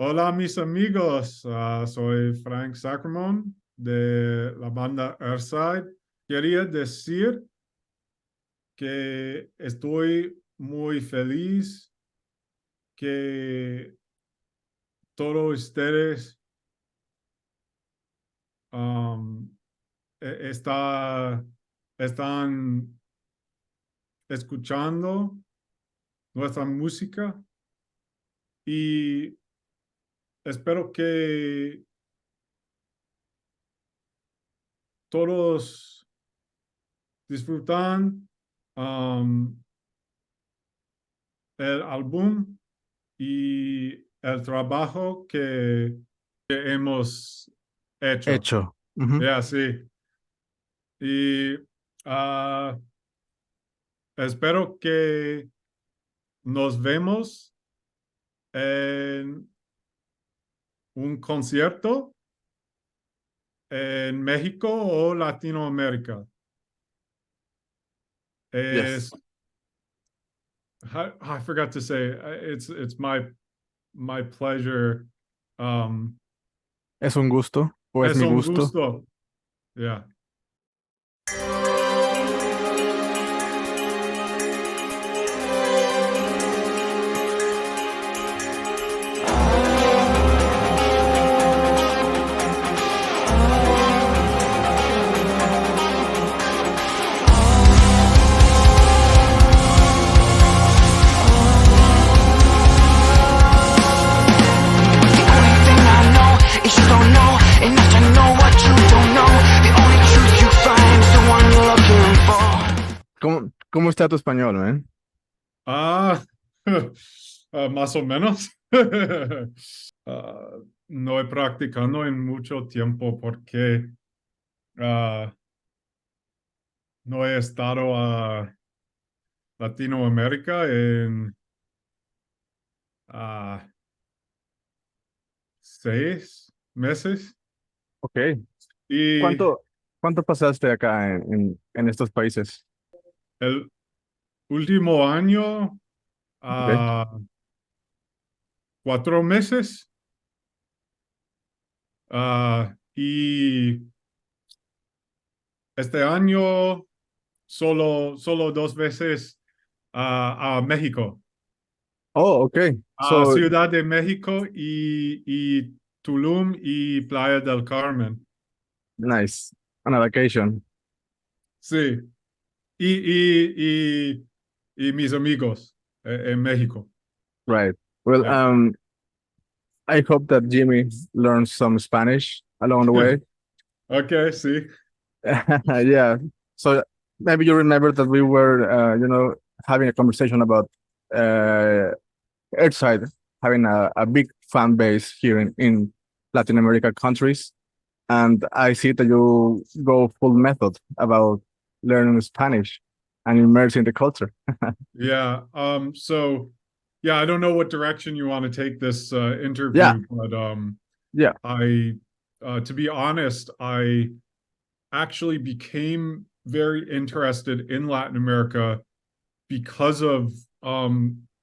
Hola mis amigos, soy Frank Sacramone de la banda Earthside. Quería decir que estoy muy feliz que todos ustedes um, e- está- están escuchando nuestra música y espero que todos disfrutan um, el álbum y el trabajo que hemos hecho. Hecho. Ujú. Ya, sí. Y ah, espero que nos vemos en un concierto en México o Latinoamérica. Yes. Es, I forgot to say, it's my pleasure. Um, Es un gusto, o es es mi un gusto. gusto. Yeah. Thing I know is you don't know enough to know what you don't know. The only truth you find is the one you're looking for. ¿Cómo está tu español, man? Ah, más o menos. No he practicado en mucho tiempo porque ah, no he estado a Latinoamérica en ah, 6 meses. Ok. Y ¿Cuánto pasaste acá en estos países? el último año, Ok. 4 meses. Y este año solo 2 veces a México. Oh, ok. A So, Ciudad de México y Tulum y Playa del Carmen. nice. On a vacation. Sí. Y mis amigos en México. Right. Well, Yeah. I hope that Jimmy learns some Spanish along the way. Ok, sí. Yeah. So maybe you remember that we were, having a conversation about uh, Earthside having a big fan base here in Latin America countries. And I see that you go full method about learning Spanish and immersing the culture. Yeah. Yeah, I don't know what direction you want to take this Yeah, interview, but yeah. I to be honest, I actually became very interested in Latin America because of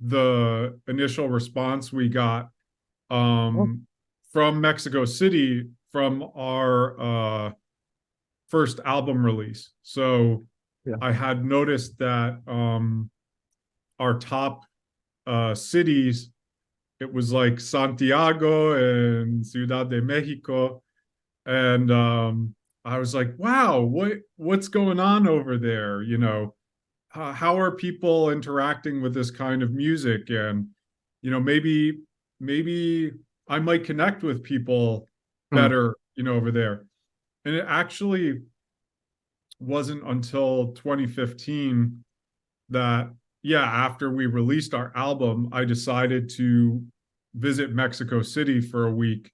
the initial response we got Oh, um, from Mexico City from our first album release. So yeah. I had noticed that our top cities, it was like Santiago and Ciudad de Mexico, and I was like, wow, what's going on over there? How are people interacting with this kind of music? And maybe I might connect with people Mm, better, over there. And it actually wasn't until 2015 that, yeah, after we released our album, I decided to visit Mexico City for a week.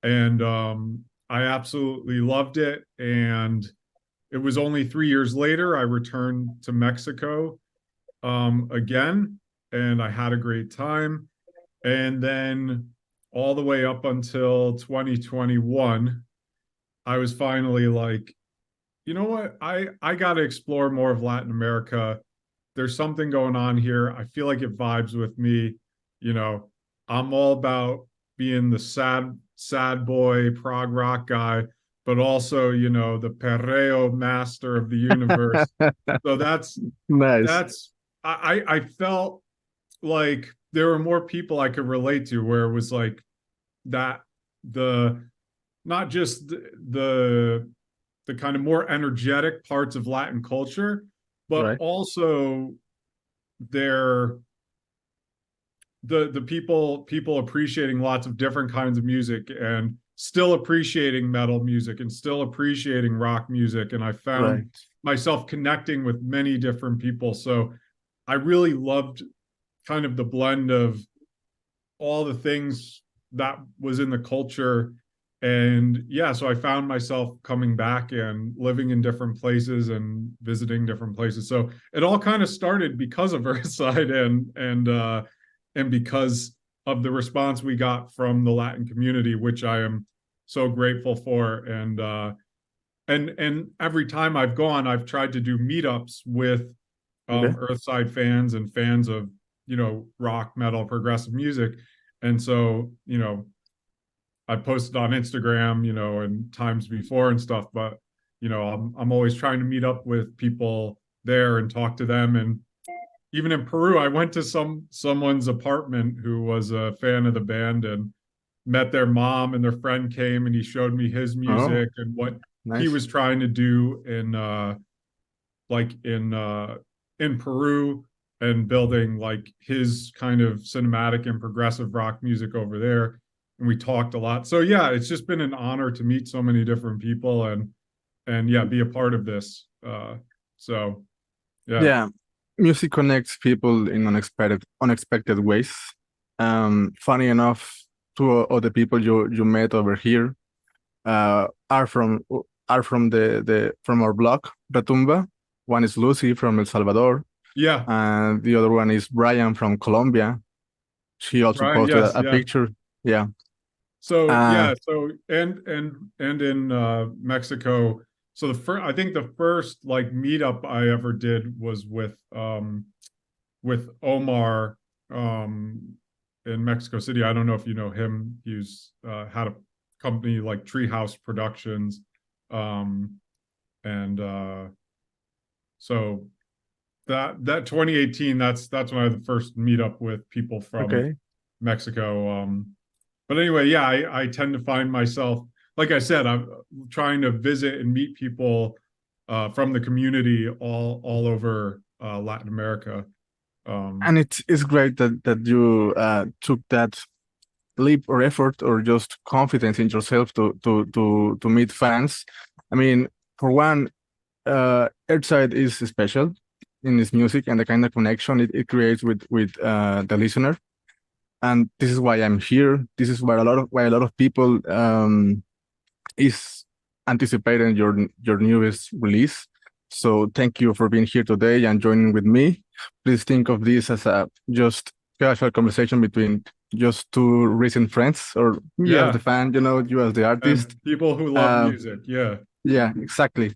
And I absolutely loved it. And it was only 3 years later I returned to Mexico again, and I had a great time. And then all the way up until 2021, I was finally like, you know what? I got to explore more of Latin America. There's something going on here. I feel like it vibes with me. You know, I'm all about being the sad boy prog rock guy, but also, you know, the perreo master of the universe. So Nice. that's I felt like there were more people I could relate to, where it was like that, the not just the kind of more energetic parts of Latin culture, but Right. also their the people appreciating lots of different kinds of music, and still appreciating metal music, and still appreciating rock music. And I found Right. myself connecting with many different people. So I really loved kind of the blend of all the things that was in the culture. And yeah, so I found myself coming back and living in different places and visiting different places. So it all kind of started because of Earthside, and because of the response we got from the Latin community, which I am so grateful for. And every time I've gone, I've tried to do meetups with Okay. Earthside fans and fans of, you know, rock, metal, progressive music. And so, you know, I posted on Instagram, you know, and times before and stuff, but you know, I'm always trying to meet up with people there and talk to them. And even in Peru, I went to someone's apartment who was a fan of the band, and met their mom, and their friend came and he showed me his Oh, music and what he nice. was trying to do like in Peru, and building like his kind of cinematic and progressive rock music over there. And we talked a lot. So yeah, it's just been an honor to meet so many different people, and yeah, be a part of this. So yeah. Yeah, music connects people in unexpected ways. Funny enough, two of the people you met over here are from the from our blog Retumba. One is Lucy from El Salvador, Yeah. and the other one is Brian from Colombia. She also Brian, posted yes, a yeah. picture. Yeah. So Uh, yeah, so and in Mexico. So the first, I think the first like meetup I ever did was with Omar in Mexico City. I don't know if you know him. He's had a company like Treehouse Productions. Um and so that 2018, that's when I had the first meetup with people from okay. Mexico. But anyway, yeah, I tend to find myself, like I said, I'm trying to visit and meet people from the community all over Latin America. And it's great that you took that leap or effort or just confidence in yourself to meet fans. I mean, for one, Earthside is special in its music and the kind of connection it creates with the listener. And this is why I'm here. This is why a lot of people is anticipating your newest release. So thank you for being here today and joining with me. Please think of this as a just casual conversation between just two recent friends, or me as the Yeah, fan, you as the and artist. people who love Uh, music. Yeah, yeah, exactly.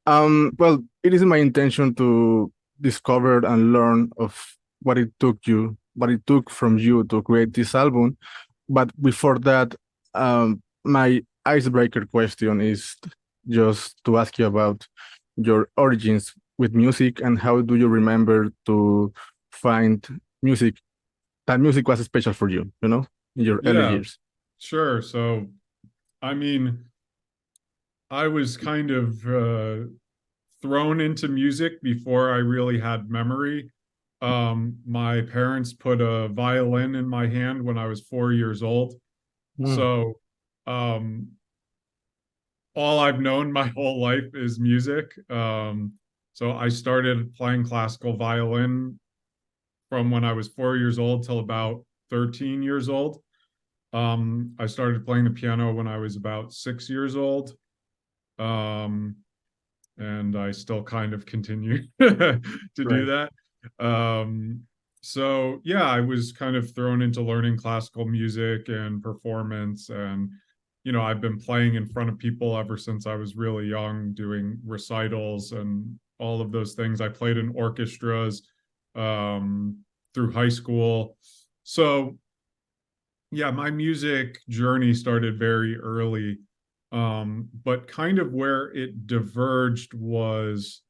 Well, it is my intention to discover and learn of what it took from you to create this album. But before that, my icebreaker question is just to ask you about your origins with music and how do you remember to find music that music was special for you, in your early yeah, years. sure. So I mean, I was kind of thrown into music before I really had memory. My parents put a violin in my hand when I was 4 years old. Mm, So um, all I've known my whole life is music. So I started playing classical violin from when I was 4 years old till about 13 years old. I started playing the piano when I was about 6 years old. Um, and I still kind of continue to do right. that. Um, so yeah, I was kind of thrown into learning classical music and performance, and you know, I've been playing in front of people ever since I was really young, doing recitals and all of those things. I played in orchestras through high school. So yeah, my music journey started very early. But kind of where it diverged was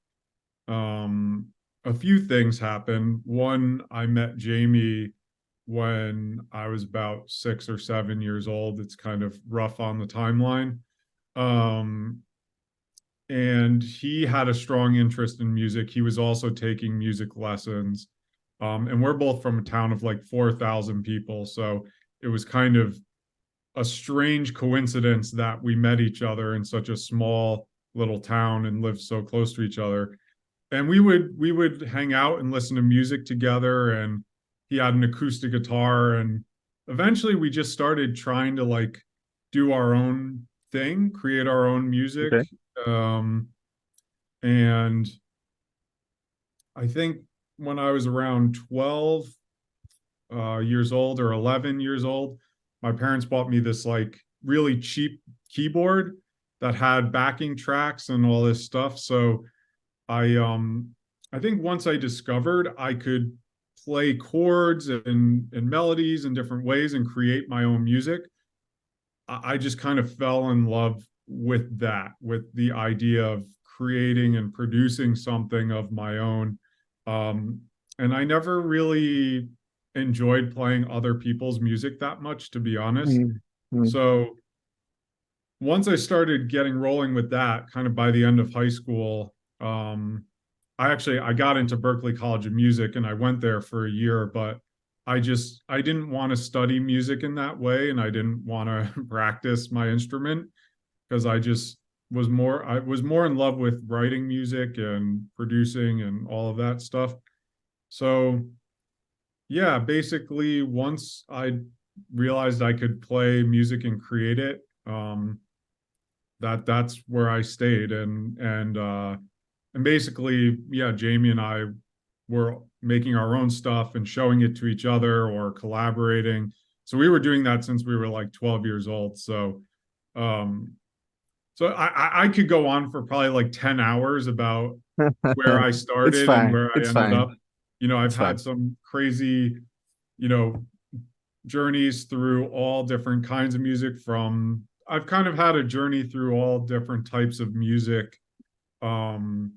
um a few things happened. One, I met Jamie when I was about 6 or 7 years old. It's kind of rough on the timeline. Um, and he had a strong interest in music. He was also taking music lessons. And we're both from a town of like 4,000 people. So it was kind of a strange coincidence that we met each other in such a small little town and lived so close to each other. And we would hang out and listen to music together, and he had an acoustic guitar, and eventually we just started trying to like do our own thing, create our own music. Okay. um and I think when I was around 12 years old or 11 years old, my parents bought me this like really cheap keyboard that had backing tracks and all this stuff. So I think once I discovered I could play chords and melodies in different ways and create my own music, I just kind of fell in love with that, with the idea of creating and producing something of my own. Um, and I never really enjoyed playing other people's music that much, to be honest. Mm, mm, So once I started getting rolling with that, kind of by the end of high school, I got into Berklee College of Music and I went there for a year, but I didn't want to study music in that way, and I didn't want to practice my instrument because I was more in love with writing music and producing and all of that stuff. So yeah, basically once I realized I could play music and create it, that's where I stayed. And basically, yeah, Jamie and I were making our own stuff and showing it to each other or collaborating. So we were doing that since we were like 12 years old. Um, so I could go on for probably like 10 hours about where I it's started and fine. where I It's ended fine. up. You know, I've It's had fine. some crazy, you know, journeys through all different kinds of music. From I've kind of had a journey through all different types of music. um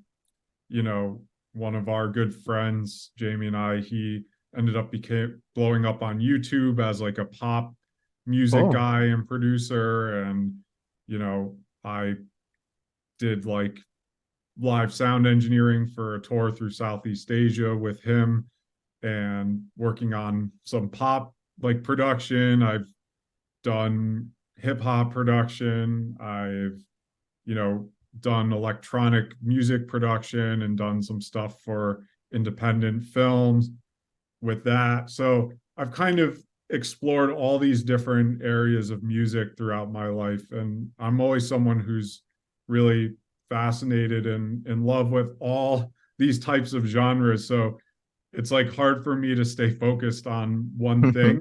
you know, one of our good friends, Jamie and I, he ended up became blowing up on YouTube as like a pop music Oh, guy and producer. And, you know, I did like live sound engineering for a tour through Southeast Asia with him and working on some pop like production. I've done hip hop production. I've, you know, done electronic music production and done some stuff for independent films with that. So I've kind of explored all these different areas of music throughout my life. And I'm always someone who's really fascinated and in love with all these types of genres. So it's like hard for me to stay focused on one thing.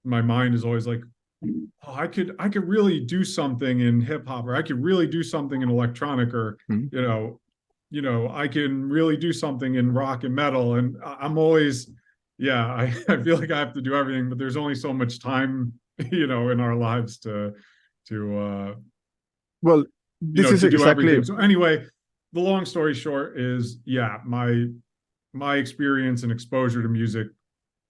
My mind is always like, oh, I could really do something in hip hop, or I could really do something in electronic, or you know, I can really do something in rock and metal. And I'm always, yeah, I feel like I have to do everything, but there's only so much time, in our lives to well, this is to do exactly. everything. So anyway, the long story short is, yeah, my experience and exposure to music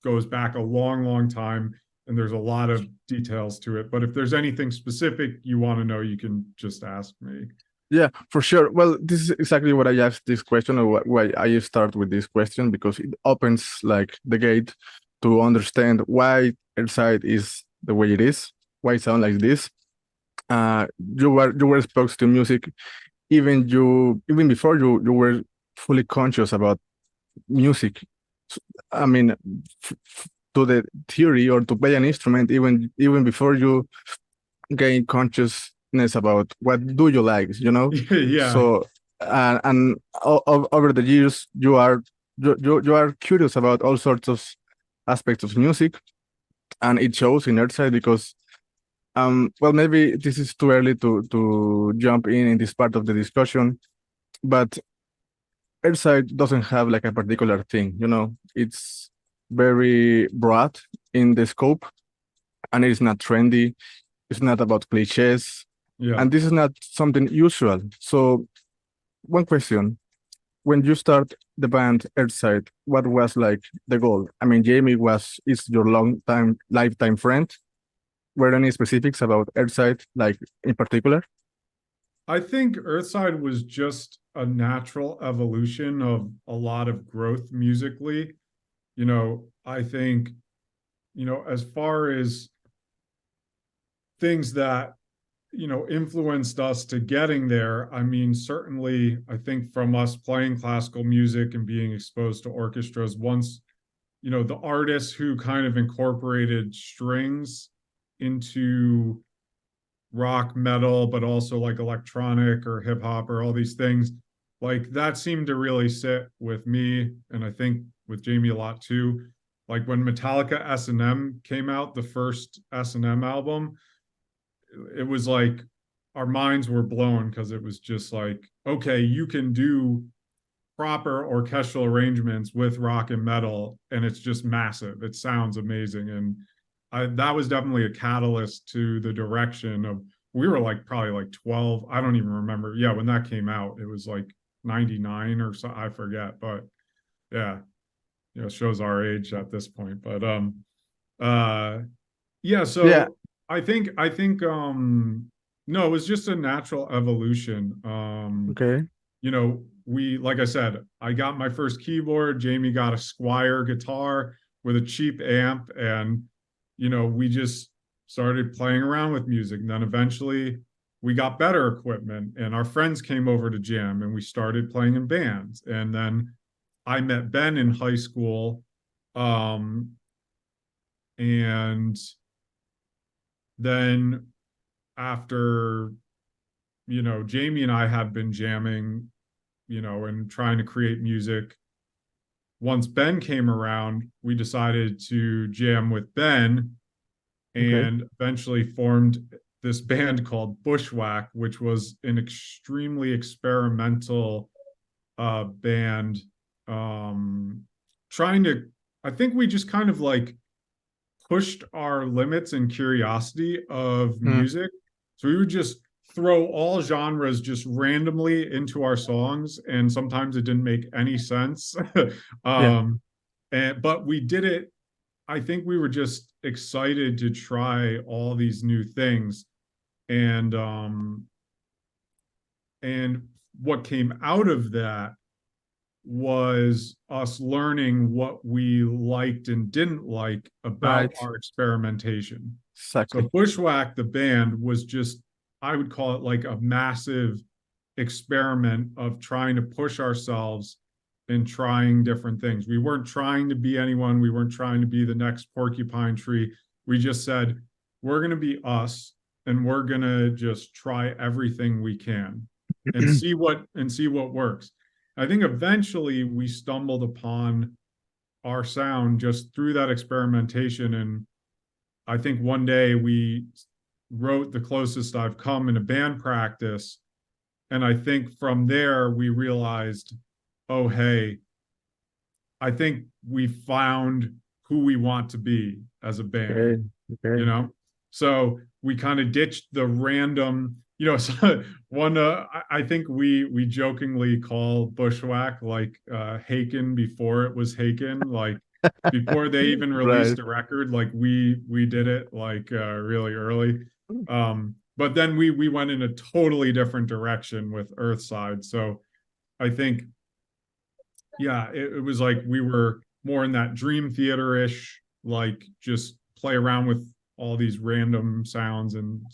goes back a long, long time, and there's a lot of details to it. But if there's anything specific you want to know, you can just ask me. Yeah, for sure. Well, this is exactly what I asked this question, or why I start with this question, because it opens like the gate to understand why Earthside is the way it is, why it sounds like this. You were exposed to music even before you were fully conscious about music. I mean, to the theory or to play an instrument, even before you gain consciousness about what do you like, Yeah. So and over the years you are curious about all sorts of aspects of music, and it shows in Earthside because well, maybe this is too early to jump in this part of the discussion, but Earthside doesn't have like a particular thing, it's very broad in the scope. and it is not trendy. It's not about cliches, Yeah. and this is not something usual. So, one question: when you start the band Earthside, what was like the goal? I mean, Jamie is your long time lifetime friend. Were there any specifics about Earthside, like in particular? I think Earthside was just a natural evolution of a lot of growth musically. I think, as far as things that, influenced us to getting there, I mean, certainly, I think from us playing classical music and being exposed to orchestras, once, the artists who kind of incorporated strings into rock, metal, but also like electronic or hip hop or all these things. Like that seemed to really sit with me, and I think with Jamie a lot too. Like when Metallica S&M came out, the first S&M album, it was like our minds were blown because it was just like, okay, you can do proper orchestral arrangements with rock and metal, and it's just massive. It sounds amazing. And that was definitely a catalyst to the direction of, we were like probably like 12. I don't even remember. Yeah, when that came out, it was like 99 or so, I forget. But yeah, it shows our age at this point. But yeah, so Yeah. I think no, it was just a natural evolution. Okay. We, like I said, I got my first keyboard, Jamie got a Squire guitar with a cheap amp, and we just started playing around with music. And then eventually we got better equipment, and our friends came over to jam, and we started playing in bands. And then I met Ben in high school. And then after, Jamie and I had been jamming, and trying to create music. Once Ben came around, we decided to jam with Ben, and eventually formed this band called Bushwhack, which was an extremely experimental band. Trying to, I think we just kind of like pushed our limits and curiosity of music. So we would just throw all genres just randomly into our songs, and sometimes it didn't make any sense. But we did it. I think we were just excited to try all these new things. And what came out of that was us learning what we liked and didn't like about our experimentation. Exactly. So Bushwhack, the band, was just, I would call it like a massive experiment of trying to push ourselves and trying different things. We weren't trying to be anyone. We weren't trying to be the next Porcupine Tree. We just said, we're going to be us, and we're going to just try everything we can and see what works. I think eventually we stumbled upon our sound just through that experimentation. And I think one day we wrote The Closest I've Come in a band practice. And I think from there we realized, oh, hey, I think we found who we want to be as a band. So we kind of ditched the random, so one, I think we jokingly call Bushwhack like Haken before it was Haken, like before they even released a record, like we did it like really early. But then we went in a totally different direction with Earthside. So I think, yeah, it was like we were more in that Dream Theater-ish, like just play around with all these random sounds and,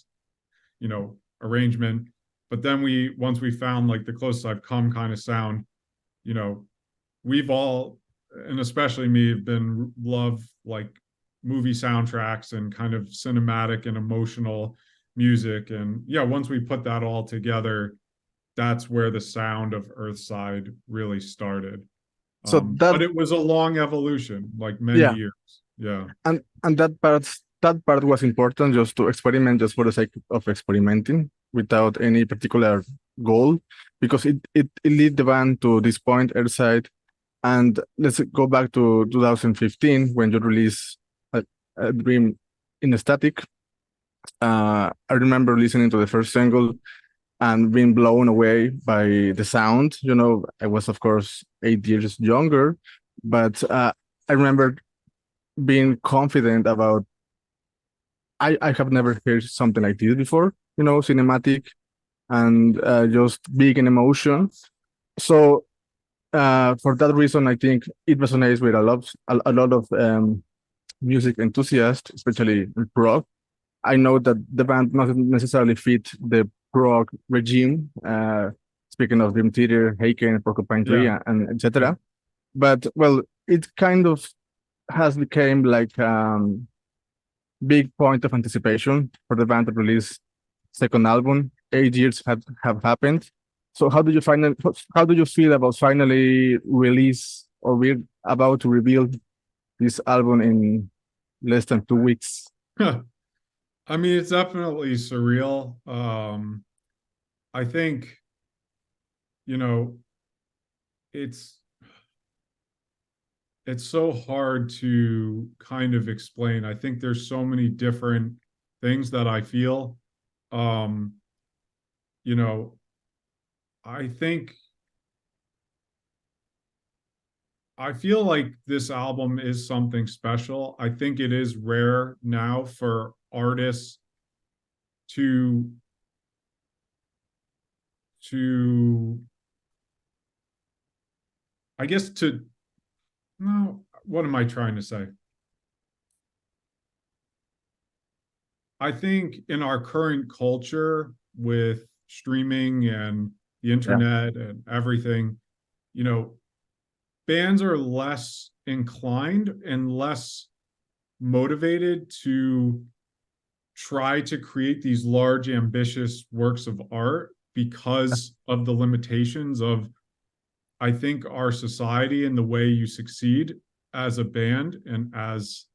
arrangement. But then once we found like the Closest I've Come kind of sound, we've all, and especially me, have been love like movie soundtracks and kind of cinematic and emotional music. And yeah, once we put that all together, that's where the sound of Earthside really started. But it was a long evolution, like many years. Yeah. And that part was important, just to experiment, just for the sake of experimenting without any particular goal, because it led the band to this point, Earthside. And let's go back to 2015 when you released a Dream in static. I remember listening to the first single and being blown away by the sound. You know, I was of course 8 years younger, but I remember being confident about. I have never heard something like this before. You know, cinematic and just big in emotion. So for that reason, I think it resonates with a lot of music enthusiasts, especially in prog. I know that the band doesn't necessarily fit the prog regime. Speaking of Dream Theater, Haken, Porcupine Tree, Yeah. and Yeah. etc. But well, it kind of has become like big point of anticipation for the band to release second album. 8 years have happened. So how do you feel about finally release or we're about to reveal this album in less than 2 weeks? I mean, it's definitely surreal. I think, you know, it's it's so hard to kind of explain. I think there's so many different things that I feel. Um, you know, I think I feel like this album is something special. I think it is rare now for artists to to I guess to no, what am I trying to say? I think in our current culture with streaming and the Yeah, internet and everything, you know, bands are less inclined and less motivated to try to create these large, ambitious works of art because of the limitations of, I think, our society and the way you succeed as a band and as,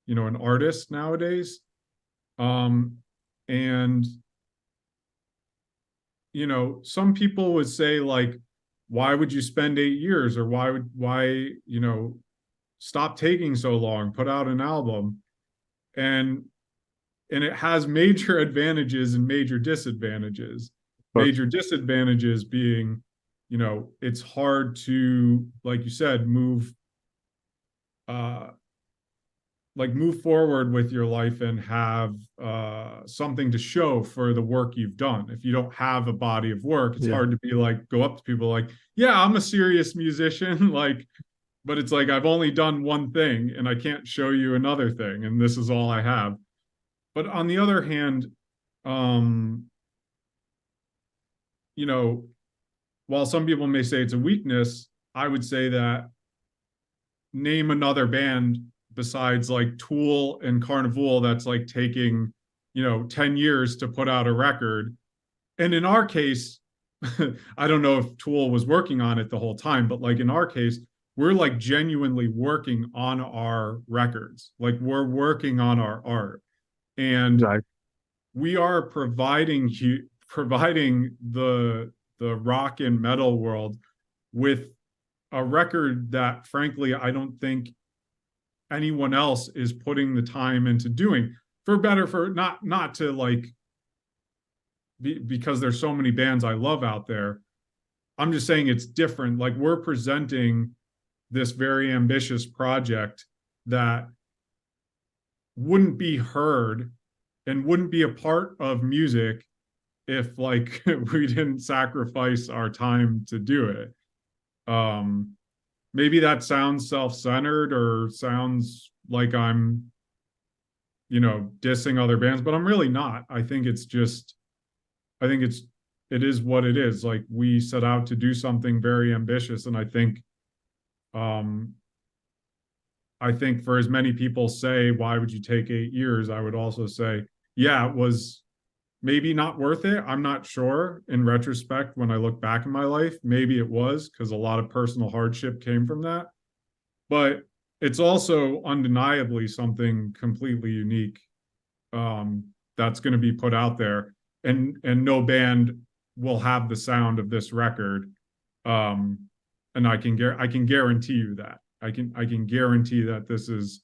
you know, an artist nowadays. Um, and you know, some people would say like, why would you spend 8 years, or why, you know, stop taking so long, put out an album, and it has major advantages and major disadvantages. of course. Major disadvantages being, you know, it's hard to, like you said, uh move forward with your life and have something to show for the work you've done. If you don't have a body of work, it's Yeah, hard to be like, go up to people like, yeah, I'm a serious musician, like, but it's like I've only done one thing and I can't show you another thing, and this is all I have. But on the other hand, um, you know, while some people may say it's a weakness, I would say that name another band besides like Tool and Carnival that's like taking, you know, 10 years to put out a record. And in our case, I don't know if Tool was working on it the whole time, but like in our case, we're like genuinely working on our records. Like we're working on our art. And right. we are providing the rock and metal world with a record that frankly I don't think anyone else is putting the time into doing, for better, for not to like because there's so many bands I love out there. I'm just saying it's different. Like we're presenting this very ambitious project that wouldn't be heard and wouldn't be a part of music if like we didn't sacrifice our time to do it. Um Maybe that sounds self-centered or sounds like I'm, you know, dissing other bands, but I'm really not. I think it's just, I think it is what it is. Like we set out to do something very ambitious. And um, I think for as many people say, why would you take 8 years? I would also say, yeah, it was maybe not worth it. I'm not sure in retrospect when I look back in my life. Maybe it was because a lot of personal hardship came from that. But it's also undeniably something completely unique, that's going to be put out there, and no band will have the sound of this record, and I can guarantee you that I can guarantee that this is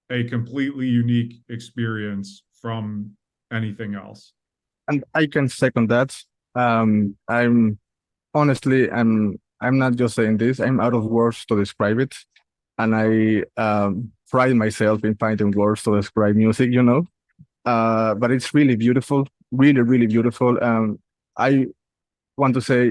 a completely unique experience from anything else. And I can second that. I'm honestly, I'm not just saying this. I'm out of words to describe it, and I pride myself in finding words to describe music. But it's really beautiful, really, really beautiful. I want to say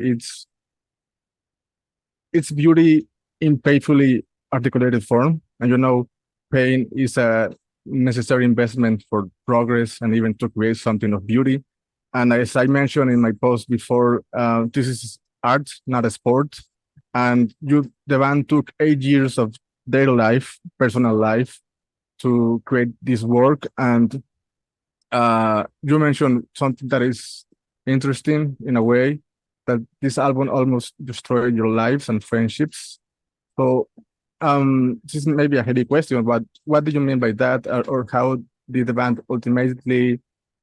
it's beauty in painfully articulated form, and pain is a necessary investment for progress and even to create something of beauty. And as I mentioned in my post before, this is art, not a sport. And the band took 8 years of their life, personal life, to create this work. And you mentioned something that is interesting in a way, that this album almost destroyed your lives and friendships. So, this is maybe a heavy question, but what do you mean by that, or how did the band ultimately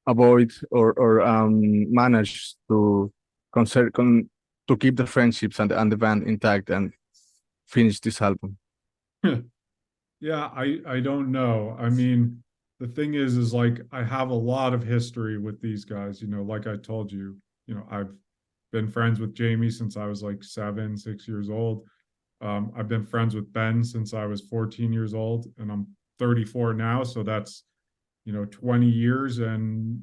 avoid or manage to to keep the friendships and the band intact and finish this album? Yeah, I don't know. I mean, the thing is like I have a lot of history with these guys, like I told you, I've been friends with Jamie since I was like 6 years old. I've been friends with Ben since I was 14 years old, and I'm 34 now, so that's 20 years and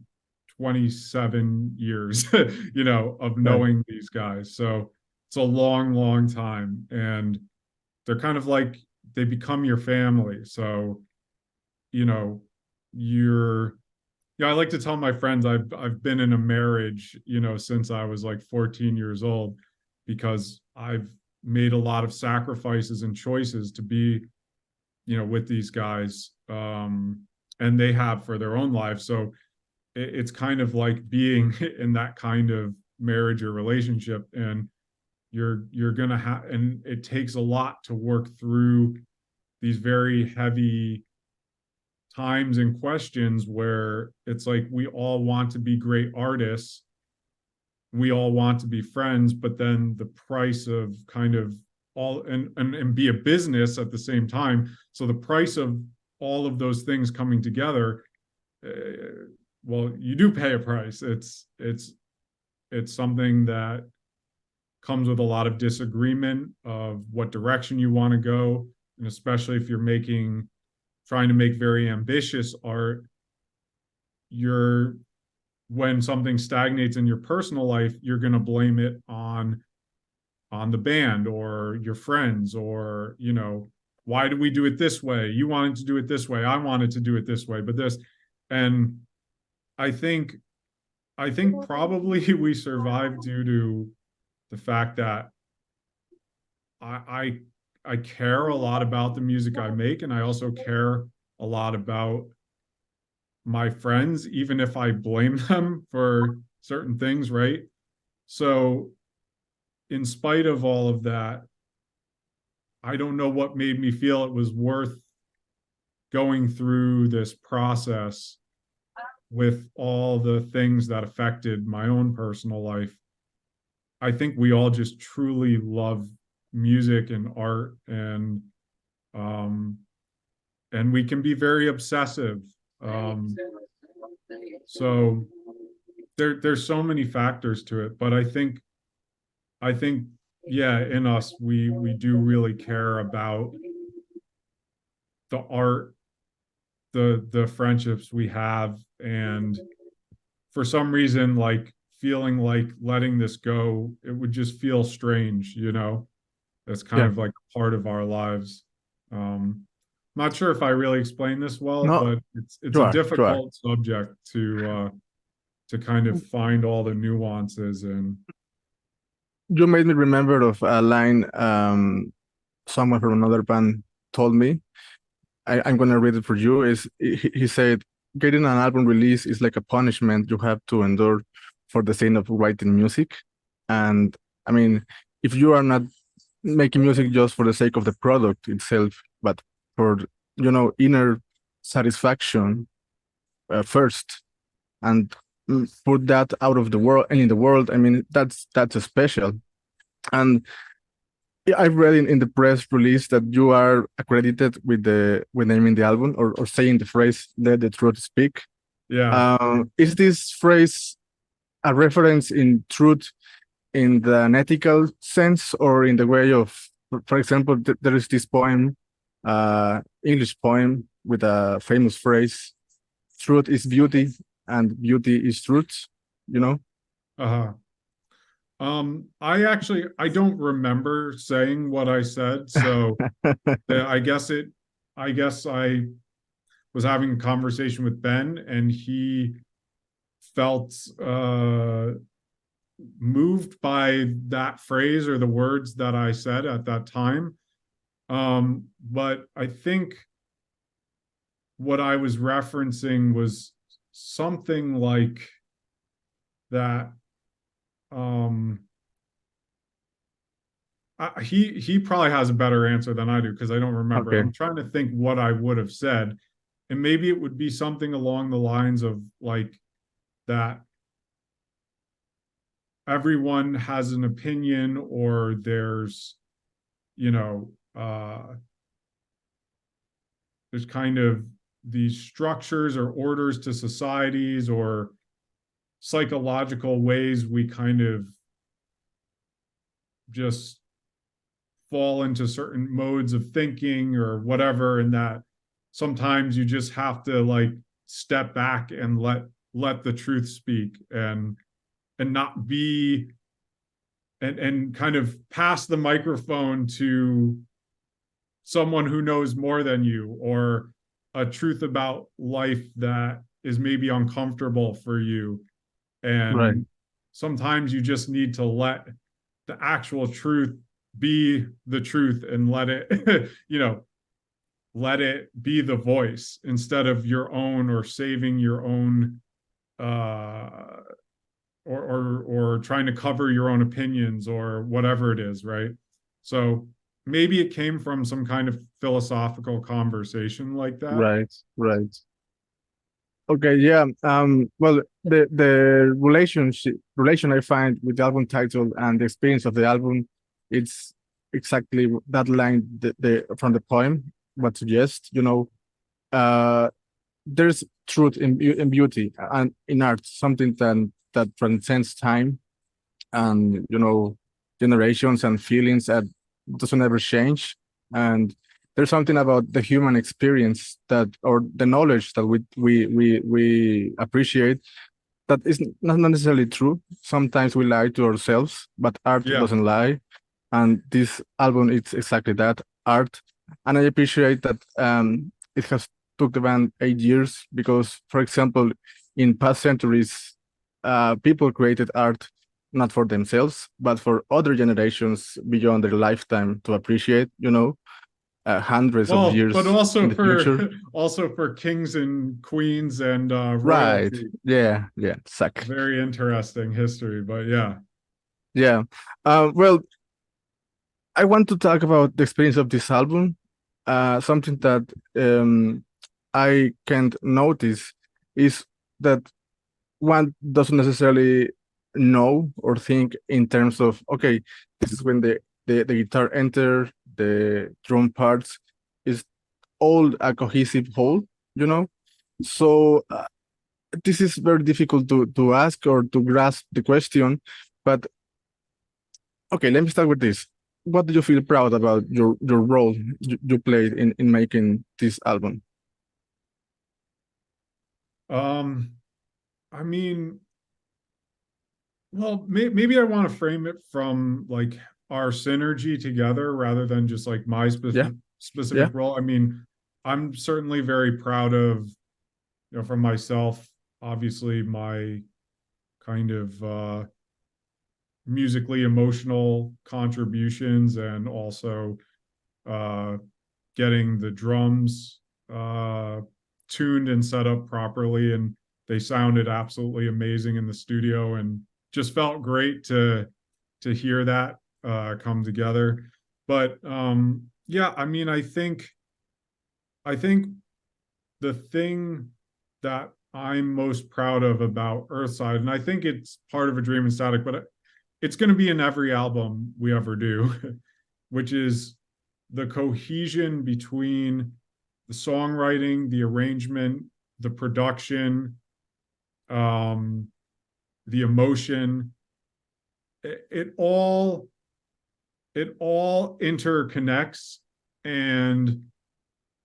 27 years, of Right. knowing these guys. So it's a long, long time, and they're kind of like they become your family. So, you know, you're yeah, I like to tell my friends I've been in a marriage, since I was like 14 years old, because I've made a lot of sacrifices and choices to be, with these guys, and they have for their own lives. So it's kind of like being in that kind of marriage or relationship, and you're gonna have, and it takes a lot to work through these very heavy times and questions where it's like we all want to be great artists, we all want to be friends, but then the price of kind of all and be a business at the same time. So the price of all of those things coming together, well, you do pay a price. It's something that comes with a lot of disagreement of what direction you want to go, and especially if you're trying to make very ambitious art, you're when something stagnates in your personal life, you're going to blame it on the band or your friends, or why do we do it this way? You wanted to do it this way, I wanted to do it this way, but this. And i think I think probably we survived due to the fact that I I care a lot about the music I make, and I also care a lot about my friends, even if I blame them for certain things, right? So, in spite of all of that, I don't know what made me feel it was worth going through this process with all the things that affected my own personal life. I think we all just truly love music and art, um and we can be very obsessive. Um so there's so many factors to it, but I think yeah, in us we do really care about the art, the friendships we have, and for some reason, like feeling like letting this go, it would just feel strange. That's kind Yeah. of like part of our lives. Not sure if I really explained this well, No, but it's a try. difficult subject to kind of find all the nuances in. You made me remember of a line someone from another band told me. I'm gonna read it for you. He said, "Getting an album release is like a punishment you have to endure for the sake of writing music." And I mean, if you are not making music just for the sake of the product itself, but for inner satisfaction first, and put that out of the world and in the world, I mean, that's a special. And I read in the press release that you are accredited with the with naming the album or saying the phrase "Let the truth speak." Yeah. Is this phrase a reference in truth in the an ethical sense or in the way of, for example, there is this poem, English poem with a famous phrase, "Truth is beauty and beauty is truth." You know? Uh-huh. I don't remember saying what I said, so I guess I was having a conversation with Ben and he felt moved by that phrase or the words that I said at that time. But I think what I was referencing was something like that. He probably has a better answer than I do because I don't remember. Okay. I'm trying to think what I would have said, and maybe it would be something along the lines of like that everyone has an opinion or there's, you know, there's kind of these structures or orders to societies or psychological ways we kind of just fall into certain modes of thinking or whatever, and that sometimes you just have to like step back and let the truth speak and not be and kind of pass the microphone to someone who knows more than you or a truth about life that is maybe uncomfortable for you. Right. And sometimes you just need to let the actual truth be the truth and let it, let it be the voice instead of your own or saving your own uh or trying to cover your own opinions or whatever it is, right? So maybe it came from some kind of philosophical conversation like that. Right. Right. Okay, yeah. Well, the relation I find with the album title and the experience of the album, it's exactly that line the from the poem. What suggests, uh, there's truth in beauty and in art, something that transcends time and generations and feelings that doesn't ever change. And there's something about the human experience that or the knowledge that we appreciate that is not necessarily true. Sometimes we lie to ourselves, but art Yeah. doesn't lie. And this album it's exactly that, art. And I appreciate that it has took the band 8 years because, for example, in past centuries, people created art not for themselves, but for other generations beyond their lifetime to appreciate, hundreds of Well, but years in also the future. for kings and queens and Right. royalty. Yeah, yeah, exactly. Very interesting history, but yeah. Yeah. Well, I want to talk about the experience of this album. Something that I can't notice is that one doesn't necessarily know or think in terms of, okay, this is when the guitar enter, the drum parts is all a cohesive whole, you know? So this is very difficult to ask or to grasp the question. But okay, let me start with this. What do you feel proud about your role you played in making this album? Um, I mean, well, maybe I want to frame it from like our synergy together rather than just like my Yeah, specific yeah, role. I mean, I'm certainly very proud of, from myself, obviously my kind of musically emotional contributions and also uh getting the drums tuned and set up properly, and they sounded absolutely amazing in the studio and just felt great to hear that come together. But yeah, I mean, I think the thing that I'm most proud of about Earthside, and I think it's part of A Dream in Static, but it's going to be in every album we ever do, which is the cohesion between the songwriting, the arrangement, the production, the emotion. It all interconnects, and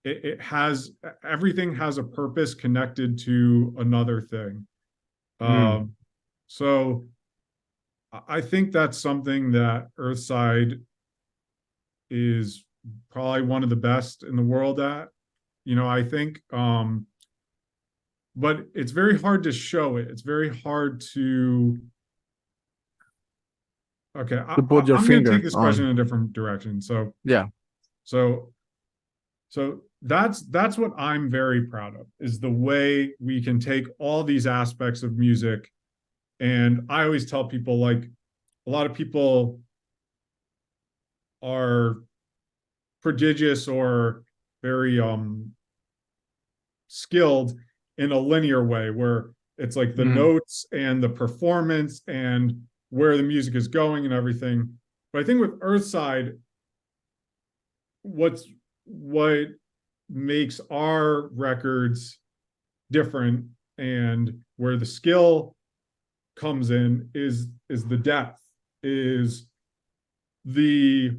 it has, everything has a purpose connected to another thing. So I think that's something that Earthside is probably one of the best in the world at. I think, but it's very hard to show it. It's very hard to. Okay, To put your I'm going to finger take this question on. in a different direction. So Yeah. So that's what I'm very proud of, is the way we can take all these aspects of music. And I always tell people, like, a lot of people are prodigious or very skilled in a linear way, where it's like the notes and the performance and where the music is going and everything. But I think with Earthside, what makes our records different, and where the skill comes in, is the depth, is the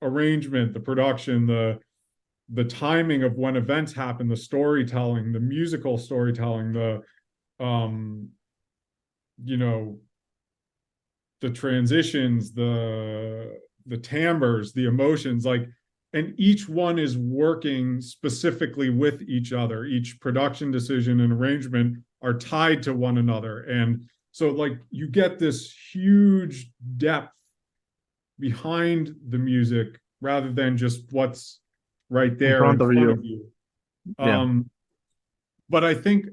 arrangement, the production, the timing of when events happen, the storytelling, the musical storytelling, the the transitions, the timbres, the emotions, like, and each one is working specifically with each other. Each production decision and arrangement are tied to one another. And so, like, you get this huge depth behind the music rather than just what's right there in front of you. Yeah. But I think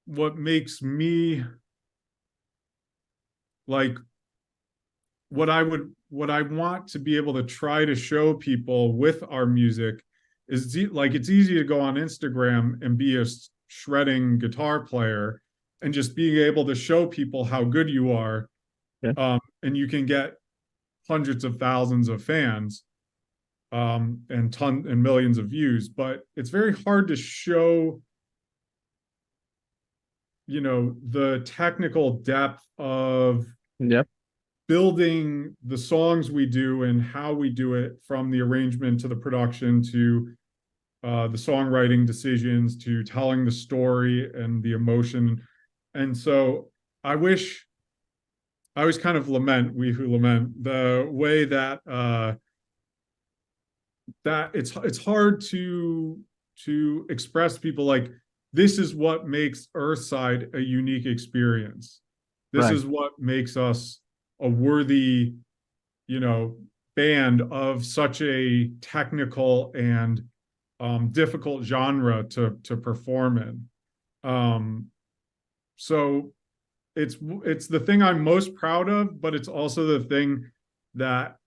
what makes me, like, what I want to be able to try to show people with our music is, like, it's easy to go on Instagram and be a shredding guitar player and just being able to show people how good you are. Yeah. And you can get hundreds of thousands of fans, and millions of views, but it's very hard to show, the technical depth of building the songs we do and how we do it, from the arrangement to the production to the songwriting decisions to telling the story and the emotion. And so I always kind of lament, we who lament, the way that that it's hard to express to people, like, this is what makes Earthside a unique experience. This is what makes us a worthy, band of such a technical and difficult genre to perform in. So it's the thing I'm most proud of, but it's also the thing that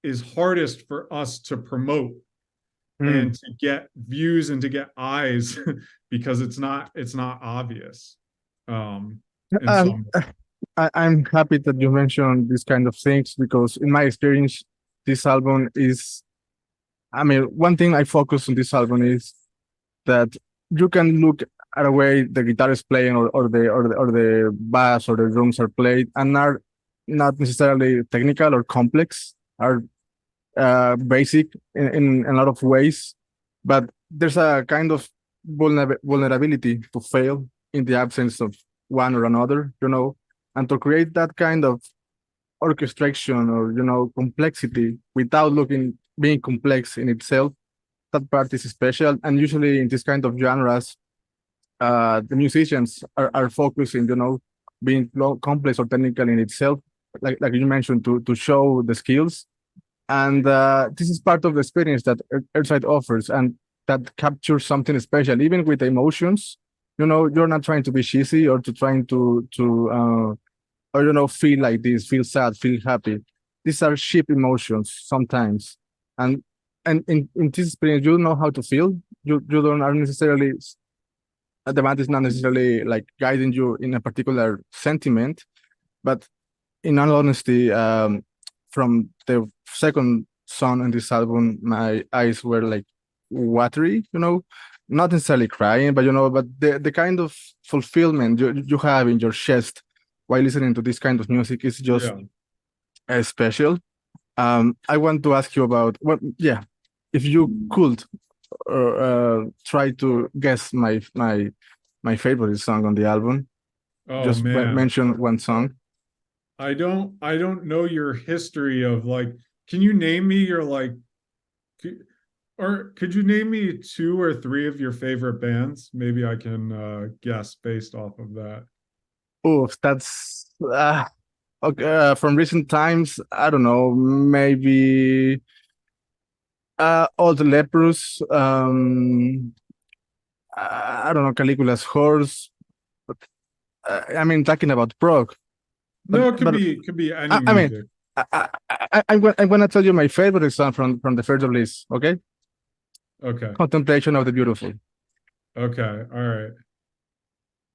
is hardest for us to promote and to get views and to get eyes, because it's not obvious. In some I'm happy that you mentioned these kind of things, because in my experience, this album is, I mean, one thing I focus on this album is that you can look at a way the guitar is playing, or the bass or the drums are played, and are not necessarily technical or complex, are basic in a lot of ways, but there's a kind of vulnerability to fail in the absence of one or another, and to create that kind of orchestration or complexity without being complex in itself. That part is special, and usually in this kind of genres, the musicians are focusing, being complex or technical in itself, like you mentioned, to show the skills. And this is part of the experience that Earthside offers, and that captures something special, even with the emotions. You're not trying to be cheesy or to trying to feel like this, feel sad, feel happy. These are cheap emotions sometimes, and in this experience, you know how to feel. You don't are necessarily, the band is not necessarily like guiding you in a particular sentiment, but in all honesty, from the second song in this album, my eyes were like watery, not necessarily crying, but but the kind of fulfillment you have in your chest while listening to this kind of music is just Yeah. special. I want to ask you about if you could try to guess my favorite song on the album. Oh Just man. mention one song. I don't know your history of like, can you name me your like or could you name me two or three of your favorite bands? Maybe I can guess based off of that. Oh, that's okay. From recent times, I don't know, maybe Old Leprous. I don't know, Caligula's Horse. But I mean, talking about prog, but No, it but could be any I mean, music. I'm gonna tell you my favorite song from the first release. Okay, Okay. Contemplation of the Beautiful. Okay. All right.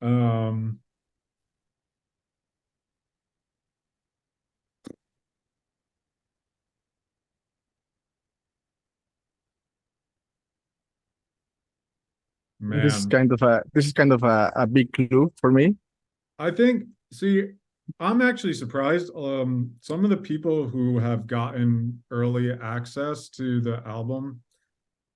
Um, This is man. kind of a big clue for me. I think, see, I'm actually surprised. Some of the people who have gotten early access to the album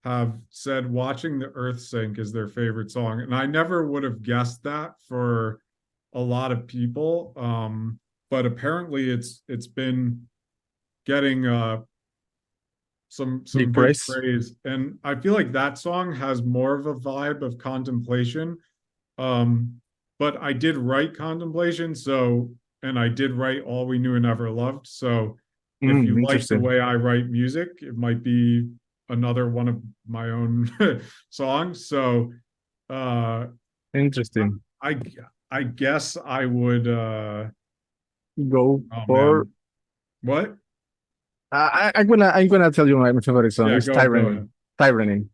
have said watching the Earth sink is their favorite song. And I never would have guessed that for a lot of people. But apparently it's been getting some Big good praise. praise. And I feel like that song has more of a vibe of contemplation. Um, but I did write contemplation, so and I did write All We Knew and Never Loved. So if you like the Interesting. way I write music, it might be another one of my own songs. So uh Interesting. I I guess I would Go oh for. man. What? I'm gonna tell you my favorite song. Yeah, It's go Tyranny. ahead. Tyranny.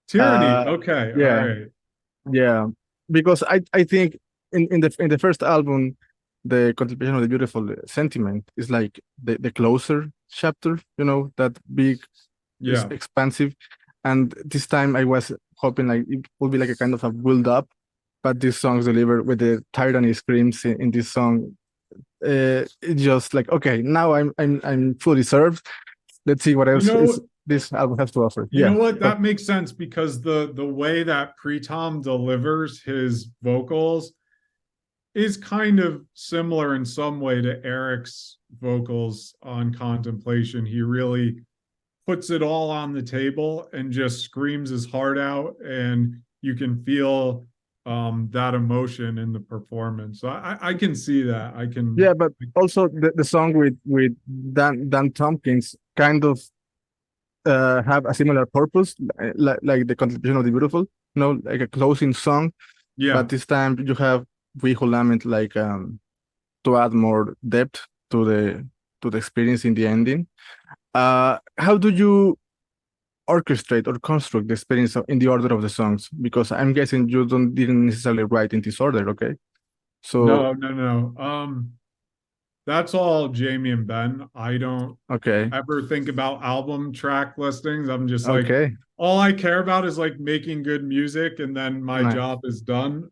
Tyranny. Uh, Okay, all yeah, right. yeah. Because I think in the first album, the Contemplation of the Beautiful sentiment is like the closer chapter. That big is Yeah. expansive, and this time I was hoping like it would be like a kind of a build up, but this song's delivered with the tyranny screams in this song. It's just like okay, now I'm fully served. Let's see what You else is know, this album has to offer. You know Yeah, what? but That makes sense because the way that Pritam delivers his vocals is kind of similar in some way to Eric's vocals on Contemplation. He really puts it all on the table and just screams his heart out, and you can feel that emotion in the performance. So I can see that. I can. yeah, but also the song with Dan Tompkins kind of have a similar purpose, like the Contemplation of the Beautiful, like a closing song. Yeah. But this time you have We Who Lament like to add more depth to the experience in the ending. How do you orchestrate or construct the experience in the order of the songs? Because I'm guessing you didn't necessarily write in this order, okay? So No. That's all Jamie and Ben. I don't okay, ever think about album track listings. I'm just like, okay, all I care about is like making good music and then my nice. job is done.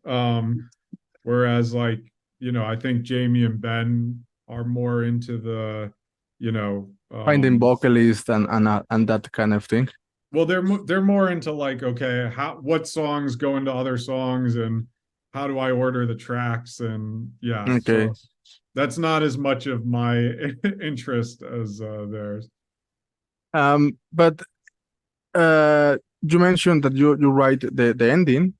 Whereas like, I think Jamie and Ben are more into the, you know, Finding um, vocalists and that kind of thing. well, they're more into like, okay, what songs go into other songs and how do I order the tracks and yeah, Okay. so that's not as much of my interest as theirs. But you mentioned that you write the ending,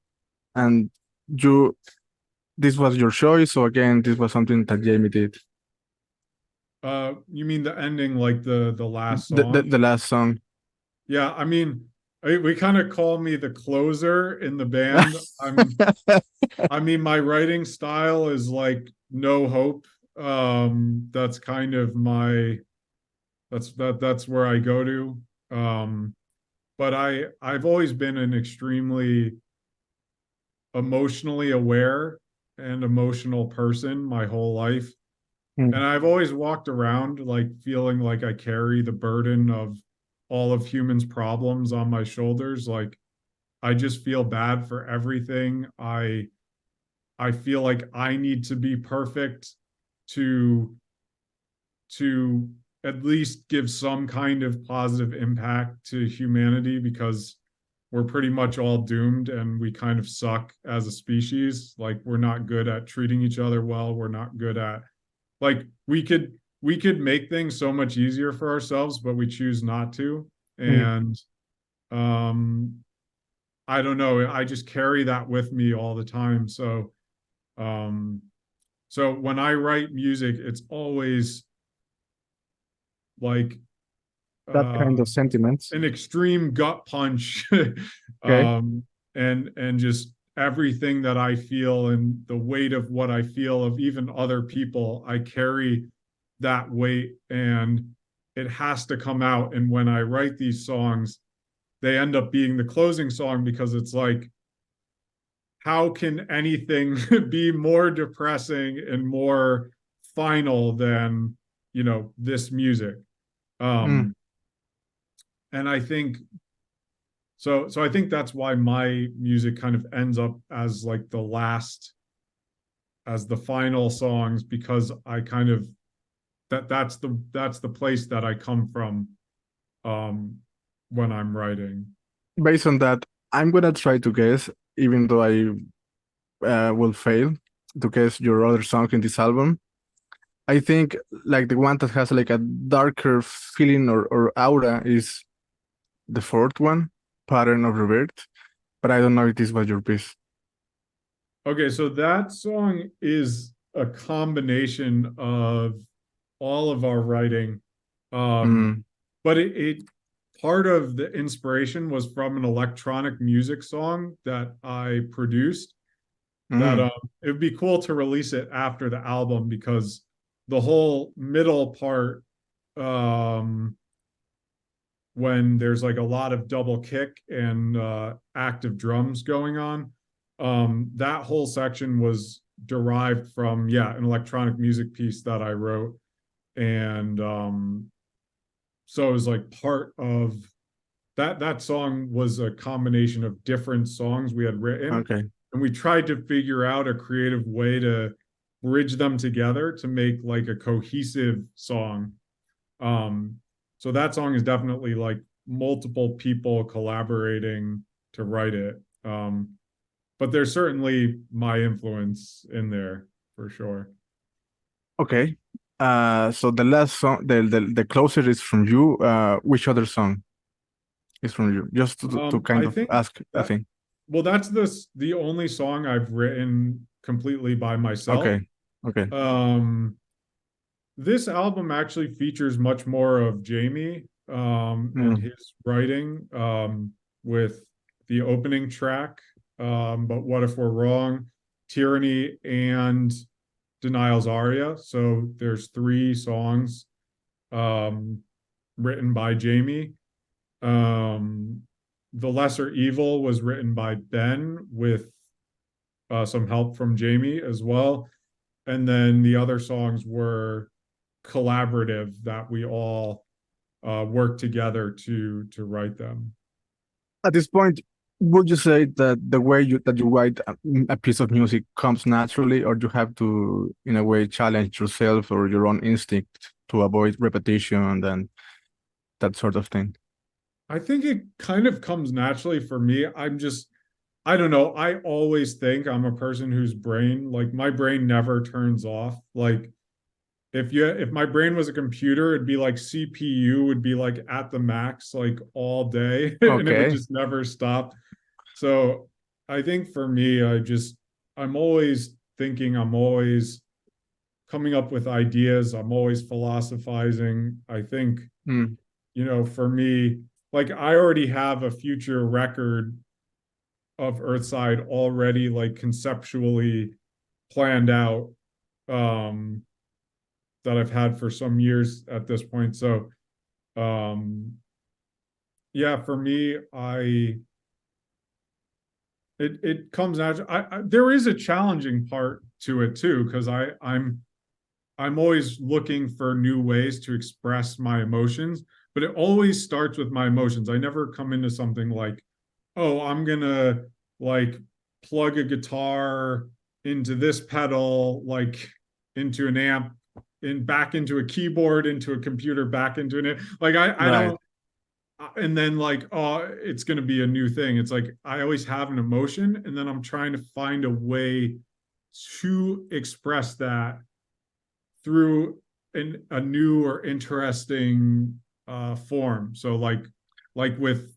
and you this was your choice. So again, this was something that Jamie did. You mean the ending, like the last The the, song? the last song. Yeah, I mean, we kind of call me the closer in the band. I mean, my writing style is like no hope. That's kind of that's where I go to. But I've always been an extremely emotionally aware and emotional person my whole life. And I've always walked around like feeling like I carry the burden of all of humans' problems on my shoulders. Like I just feel bad for everything. I feel like I need to be perfect to to at least give some kind of positive impact to humanity because we're pretty much all doomed and we kind of suck as a species. Like we're not good at treating each other well. We're not good at like we could make things so much easier for ourselves, but we choose not to. Mm. And um I don't know, I just carry that with me all the time. Um so when I write music, it's always like That kind of um sentiments. an extreme gut punch Okay. and just everything that I feel and the weight of what I feel of even other people, I carry that weight and it has to come out. And when I write these songs, they end up being the closing song because it's like, how can anything be more depressing and more final than, this music? Mm. Um, and I think so I think that's why my music kind of ends up as like the last as the final songs because I kind of that's the place that I come from um when I'm writing. Based on that, I'm gonna try to guess, even though I will fail to guess your other song in this album. I think like the one that has like a darker feeling or aura is the fourth one, Pattern of Revert. But I don't know if this was your piece. Okay, so that song is a combination of all of our writing. Mm, But it part of the inspiration was from an electronic music song that I produced that mm, it would be cool to release it after the album because the whole middle part um when there's like a lot of double kick and active drums going on, that whole section was derived from an electronic music piece that I wrote. And so it was like part of that song was a combination of different songs we had written, okay. and we tried to figure out a creative way to bridge them together to make like a cohesive song. um so that song is definitely like multiple people collaborating to write it. But there's certainly my influence in there for sure. Okay. So the last song, the closer is from you. Which other song is from you? Just to kind I of think ask a that thing. well, that's the only song I've written completely by myself. Okay. Okay. um this album actually features much more of Jamie and Mm, his writing, with the opening track, But What If We're Wrong, Tyranny, and Denial's Aria. So there's three songs um, written by Jamie. Um, the Lesser Evil was written by Ben with some help from Jamie as well. And then the other songs were collaborative that we all work together to write them. At this point, would you say that the way you write a piece of music comes naturally, or you have to, in a way, challenge yourself or your own instinct to avoid repetition and that sort of thing? I think it kind of comes naturally for me. I don't know. I always think I'm a person whose brain, like my brain never turns off. Like if my brain was a computer, it'd be like CPU would be like at the max like all day and it would Okay. just never stop. So I think for me, I'm always thinking, I'm always coming up with ideas, I'm always philosophizing. I think, Mm, for me, like I already have a future record of Earthside already like conceptually planned out, um that I've had for some years at this point. So um yeah, for me, it comes out. There is a challenging part to it too because I'm I'm always looking for new ways to express my emotions, but it always starts with my emotions. I never come into something like, oh, I'm gonna like plug a guitar into this pedal, like into an amp, back into a keyboard, into a computer, back into an like I Right. don't, and then like, oh, it's gonna be a new thing. It's like I always have an emotion, and then I'm trying to find a way to express that through a new or interesting form. So like with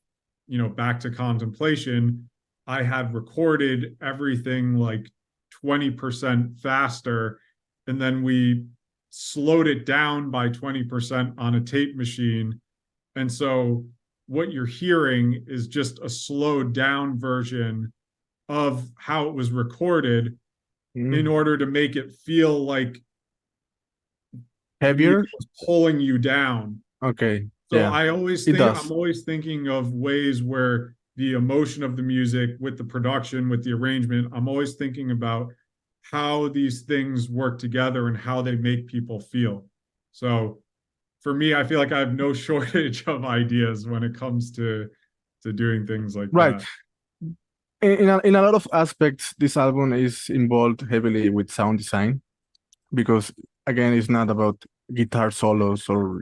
back to contemplation, I had recorded everything like 20% faster, and then we slowed it down by 20% on a tape machine. And so what you're hearing is just a slowed down version of how it was recorded in Mm. order to make it feel like the music Heavier? was pulling you down. Okay. So Yeah, I always it think I'm does. always thinking of ways where the emotion of the music with the production, with the arrangement, I'm always thinking about how these things work together and how they make people feel. So for me, I feel like I have no shortage of ideas when it comes to doing things like Right. that. In a lot of aspects, this album is involved heavily with sound design because again, it's not about guitar solos or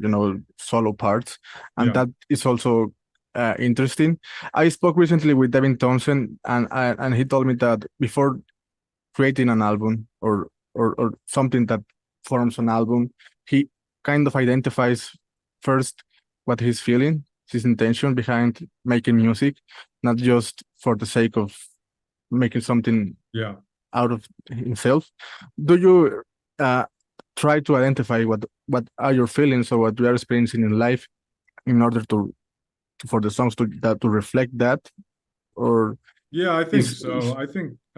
solo parts, and Yeah. that is also interesting. I spoke recently with Devin Thompson, and he told me that before creating an album or something that forms an album, he kind of identifies first what he's feeling, his intention behind making music, not just for the sake of making something Yeah. out of himself. Do you uh, try to identify what are your feelings or what you are experiencing in life in order for the songs to reflect that, or Yeah, I think is so. I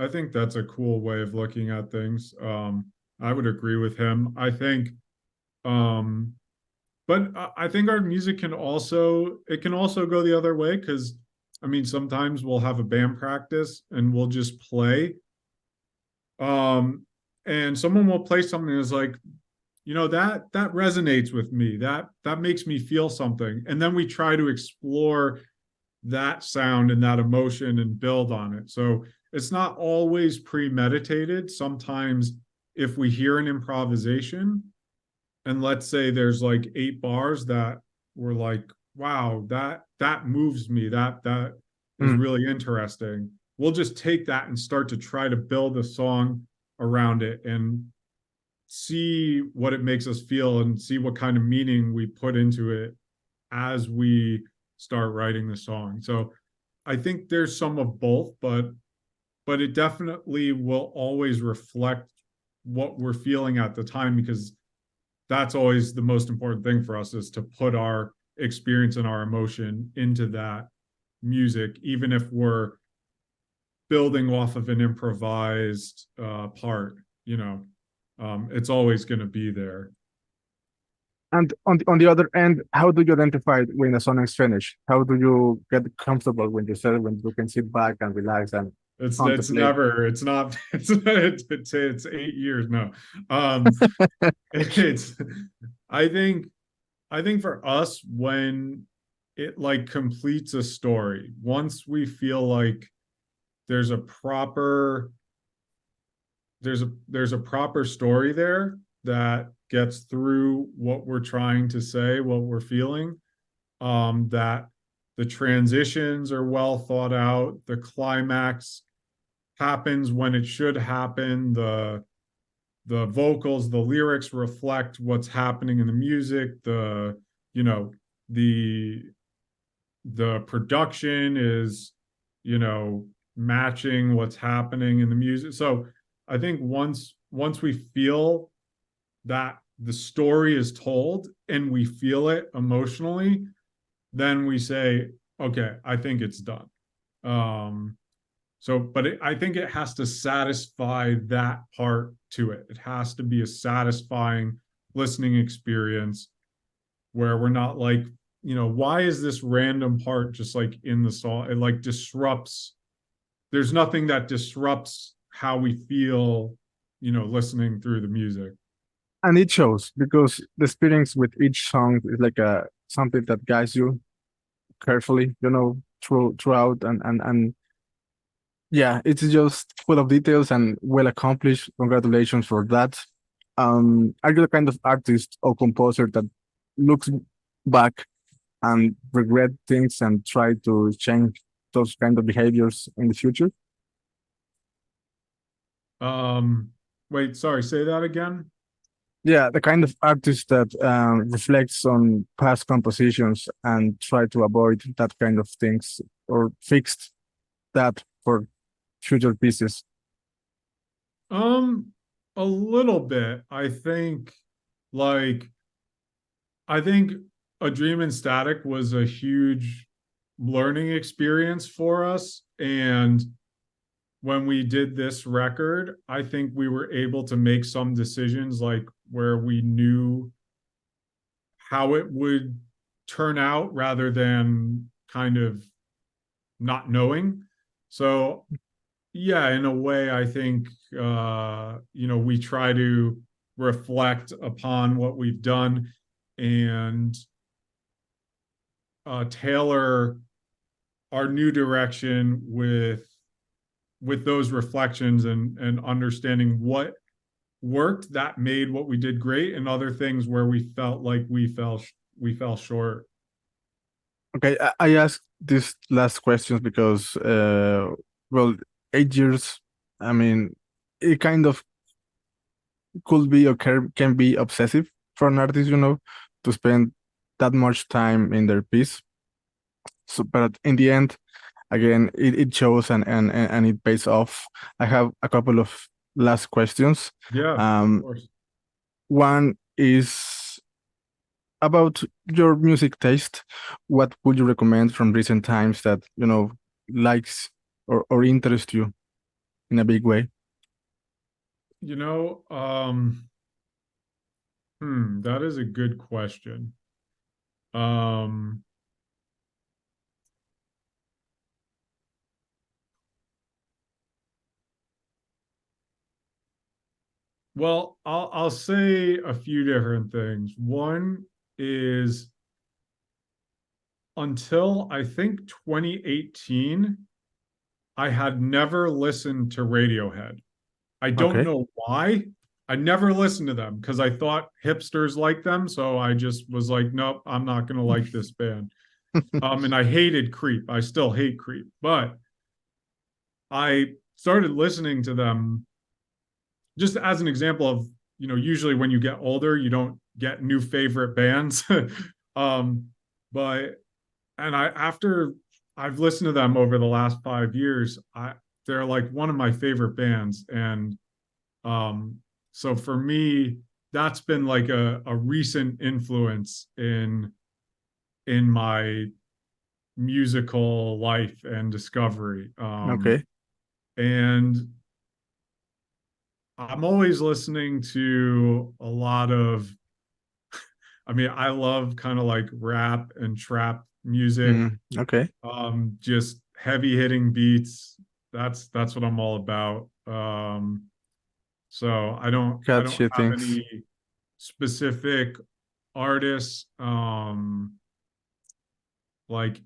think that's a cool way of looking at things. I would agree with him. Um but I think our music can also go the other way because I mean sometimes we'll have a band practice and we'll just play. Um and someone will play something that's like, that resonates with me. That makes me feel something. And then we try to explore that sound and that emotion and build on it. So it's not always premeditated. Sometimes if we hear an improvisation and let's say there's like 8 bars that were like, wow, that moves me. That is Mm. really interesting. We'll just take that and start to try to build a song around it and see what it makes us feel and see what kind of meaning we put into it as we start writing the song. So I think there's some of both, but it definitely will always reflect what we're feeling at the time because that's always the most important thing for us is to put our experience and our emotion into that music, even if we're building off of an improvised part, it's always going to be there. And on the other end, how do you identify when a song is finished? How do you get comfortable when you can sit back and relax and It's contemplate? never, it's not, it's 8 years. No. Um, it's, I think, I think for us, when it like completes a story, once we feel like there's a proper, there's a proper story there that gets through what we're trying to say, what we're feeling, that the transitions are well thought out, the climax happens when it should happen, the vocals, the lyrics reflect what's happening in the music, you know, the the production is, you know, matching what's happening in the music. So I think once we feel that the story is told and we feel it emotionally, then we say, okay, I think it's done. Um, I think it has to satisfy that part to it. It has to be a satisfying listening experience where we're not like, why is this random part just like in the song? It like disrupts, there's nothing that disrupts how we feel, listening through the music. And it shows because the experience with each song is like a something that guides you carefully, throughout, and yeah, it's just full of details and well accomplished. Congratulations for that. Are you the kind of artist or composer that looks back and regret things and try to change those kind of behaviors in the future? Wait, sorry, say that again. Yeah, the kind of artist that reflects on past compositions and try to avoid that kind of things or fix that for future pieces. Um, a little bit. Like, I think A Dream in Static was a huge learning experience for us. And when we did this record, I think we were able to make some decisions like where we knew how it would turn out rather than kind of not knowing. So yeah, in a way, I think we try to reflect upon what we've done and tailor our new direction with those reflections and understanding what worked that made what we did great and other things where we felt like we fell short. Okay, I asked these last questions because, well, 8 years, I mean, it kind of could be or can be obsessive for an artist, to spend that much time in their piece. So, but in the end, again, it shows and it pays off. I have a couple of last questions. Yeah, of Um, course. One is about your music taste. What would you recommend from recent times that, likes or interest you in a big way? You know, that is a good question. Um, well, I'll say a few different things. One is until I think 2018, I had never listened to Radiohead. I don't Okay. know why. I never listened to them because I thought hipsters liked them. So I just was like, nope, I'm not gonna like this band. And I hated Creep. I still hate Creep, but I started listening to them just as an example of, usually when you get older, you don't get new favorite bands. um, but and I after I've listened to them over the last 5 years, they're like one of my favorite bands. And so for me, that's been like a recent influence in my musical life and discovery. Okay. And I'm always listening to a lot of, I mean, I love kind of like rap and trap music, Okay. just heavy hitting beats. That's what I'm all about. So I don't Catchy have things. any specific artists. Like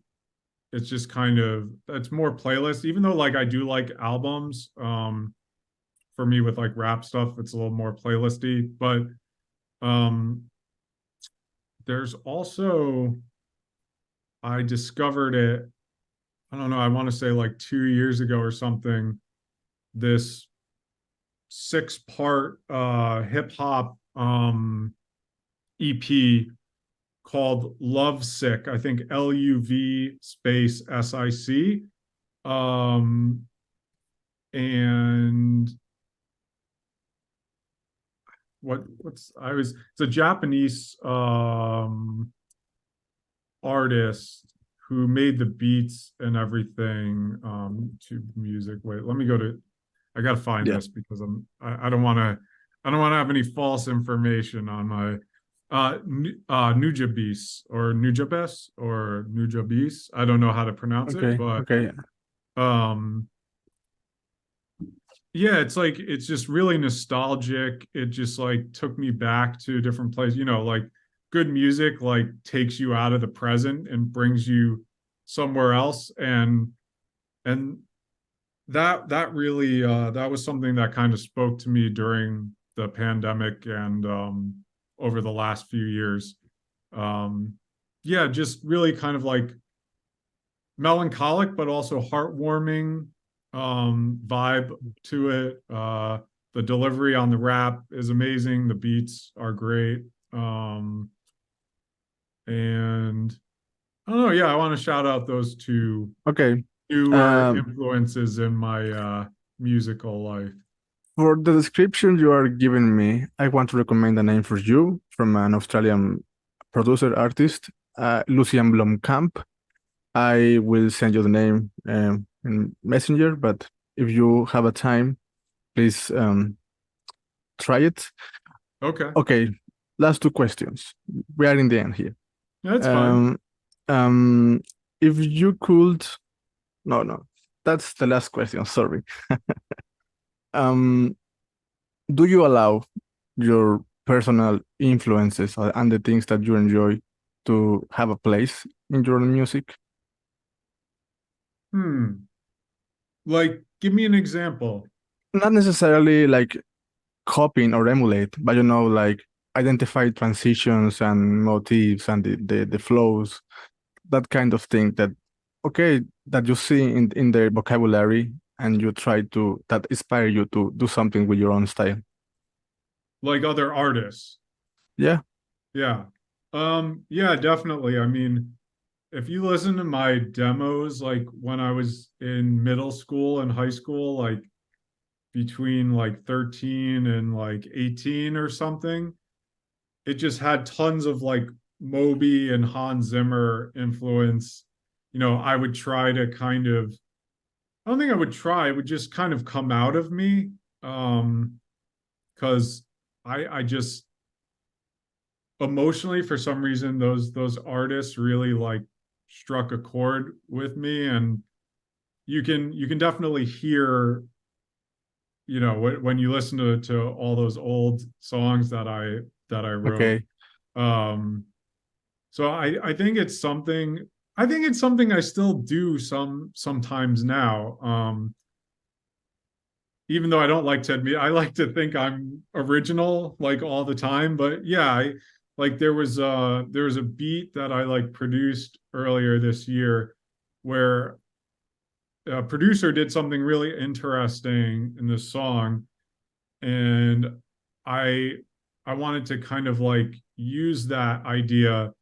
it's just kind of it's more playlist, even though like I do like albums. For me with like rap stuff, it's a little more playlisty. But um there's also I discovered it, I don't know, I want to say like 2 years ago or something, this 6 part hip hop EP called Love Sick. I think LUV space SIC. Um, and it's a Japanese artist who made the beats and everything to music. Wait, let me go to I gotta find Yeah. this because I don't wanna have any false information on my Nujabes or Nujabes or Nujabes. I don't know how to pronounce it, Okay. but Okay. um yeah, it's like it's just really nostalgic. It just like took me back to a different place. Like good music like takes you out of the present and brings you somewhere else. And that really that was something that kind of spoke to me during the pandemic and over the last few years. Um, yeah, just really kind of like melancholic but also heartwarming vibe to it. The delivery on the rap is amazing. The beats are great. And I don't know. Yeah, I want to shout out those two Okay. newer Um, influences in my musical life. for the description you are giving me, I want to recommend a name for you from an Australian producer artist, Lucian Blomkamp. I will send you the name in Messenger, but if you have a time, please try it. Okay, Okay, last two questions. We are in the end here. that's fine. Um, if you could, no, no, that's the last question. Sorry. Um, do you allow your personal influences and the things that you enjoy to have a place in your music? Like, give me an example. Not necessarily like copying or emulate, but like identify transitions and motifs and the flows, that kind of thing that okay, that you see in their vocabulary and you try to that inspire you to do something with your own style. Like other artists. Yeah. Yeah. Yeah, definitely. I mean, if you listen to my demos, like when I was in middle school and high school, like between like 13 and like 18 or something, it just had tons of like Moby and Hans Zimmer influence. I would try to kind of, I don't think I would try, it would just kind of come out of me. Because I just emotionally for some reason those artists really like struck a chord with me, and you can definitely hear when you listen to all those old songs that I wrote. Okay. So I think it's something, I still do sometimes now. Even though I don't like to admit, I like to think I'm original like all the time. But yeah, I like there was a beat that I like produced earlier this year where a producer did something really interesting in this song, and I I wanted to kind of like use that idea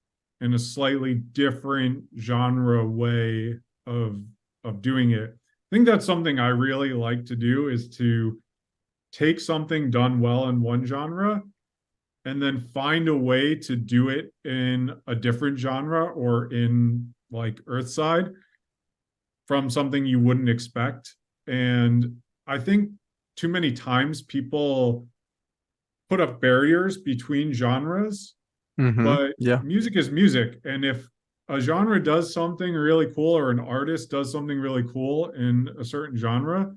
in a slightly different genre way of doing it. I think that's something I really like to do, is to take something done well in one genre and then find a way to do it in a different genre or in like Earthside from something you wouldn't expect. And I think too many times people put up barriers between genres, Mm-hmm. but Yeah. music is music. And if a genre does something really cool or an artist does something really cool in a certain genre,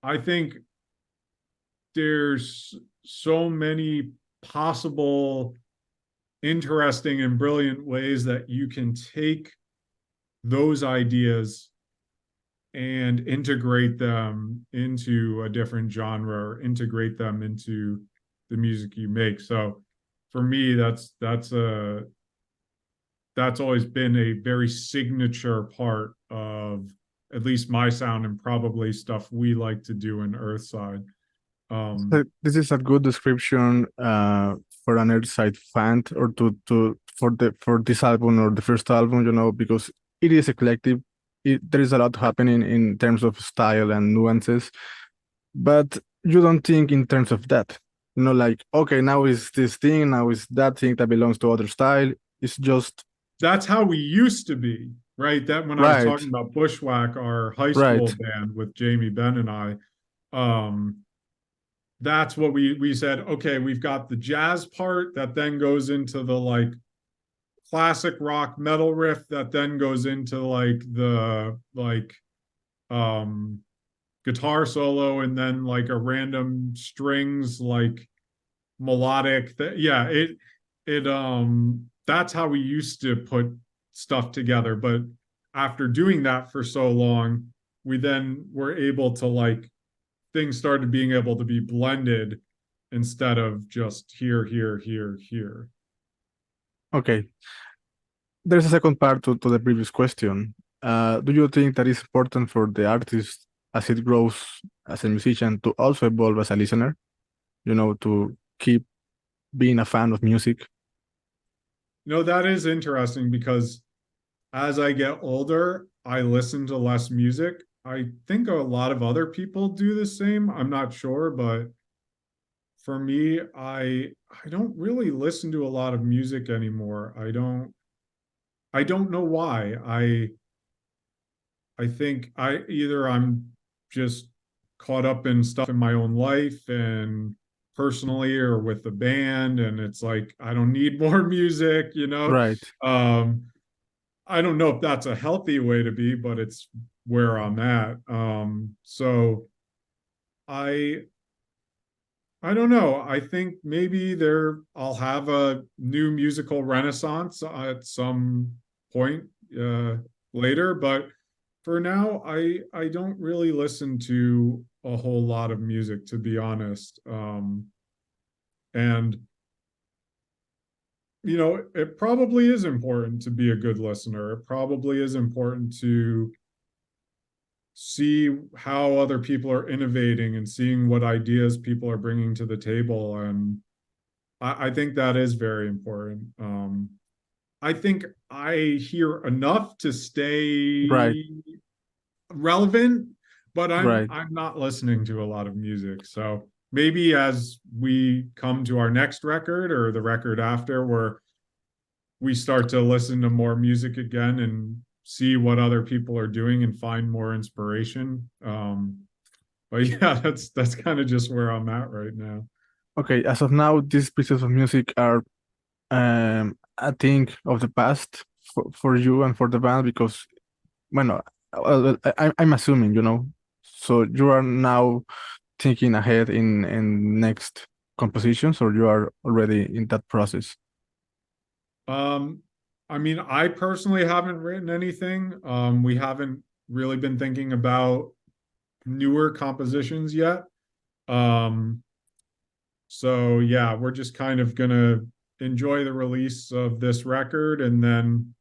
I think there's so many possible interesting and brilliant ways that you can take those ideas and integrate them into a different genre or integrate them into the music you make. So for me, that's always been a very signature part of at least my sound and probably stuff we like to do in Earthside. So this is a good description for an Earthside fan or to for this album or the first album, because it is eclectic. There is a lot happening in terms of style and nuances, but you don't think in terms of that. Like, okay, now is this thing, now is that thing that belongs to other style. It's just That's how we used to be, right? That when I was right, talking about Bushwhack, our high school right. band with Jamie Ben and I, um, that's what we said. Okay, we've got the jazz part that then goes into the like classic rock metal riff that then goes into like the like um guitar solo and then like a random strings like melodic yeah, it that's how we used to put stuff together. But after doing that for so long, we then were able to like things started being able to be blended instead of just here, here, here, here. Okay. There's a second part to the previous question. Do you think that it's important for the artist as it grows as a musician to also evolve as a listener? To keep being a fan of music? That is interesting because as I get older, I listen to less music. I think a lot of other people do the same. I'm not sure, but for me, I don't really listen to a lot of music anymore. I don't know why. I think I'm just caught up in stuff in my own life and personally or with the band, and it's like I don't need more music. Right. Um I don't know if that's a healthy way to be, but it's where I'm at. So I I don't know. I think maybe I'll have a new musical renaissance at some point uh, later, but for now, I don't really listen to a whole lot of music, to be honest. And it probably is important to be a good listener. It probably is important to see how other people are innovating and seeing what ideas people are bringing to the table. And I think that is very important. I think I hear enough to Right. stay relevant, but I'm Right. I'm not listening to a lot of music. So maybe as we come to our next record or the record after, where we start to listen to more music again and see what other people are doing and find more inspiration. But yeah, that's kind of just where I'm at right now. Okay. As of now, these pieces of music are, a thing of the past for you and for the band because, bueno, I'm assuming, so you are now thinking ahead in next compositions, or you are already in that process? Um, I mean, I personally haven't written anything. We haven't really been thinking about newer compositions yet. Um, so yeah, we're just kind of gonna enjoy the release of this record and then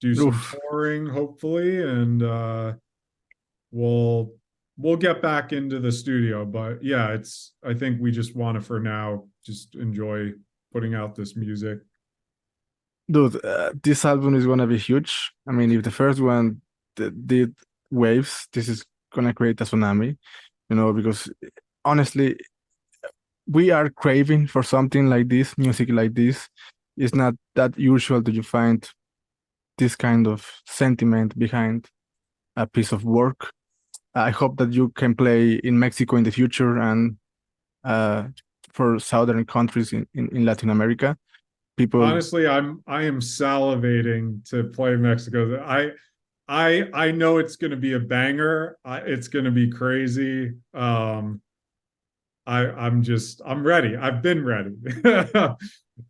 do some Oof. touring, hopefully, and we'll we'll get back into the studio. But yeah, I think we just want to for now just enjoy putting out this music. Dude, this album is gonna be huge. I mean, if the first one did waves, this is gonna create a tsunami, because honestly, we are craving for something like this, music like this. It's not that usual that you find this kind of sentiment behind a piece of work. I hope that you can play in Mexico in the future and, uh, for southern countries in Latin America. People, Honestly, I am salivating to play Mexico. I know it's going to be a banger. It's going to be crazy. I'm ready. I've been ready.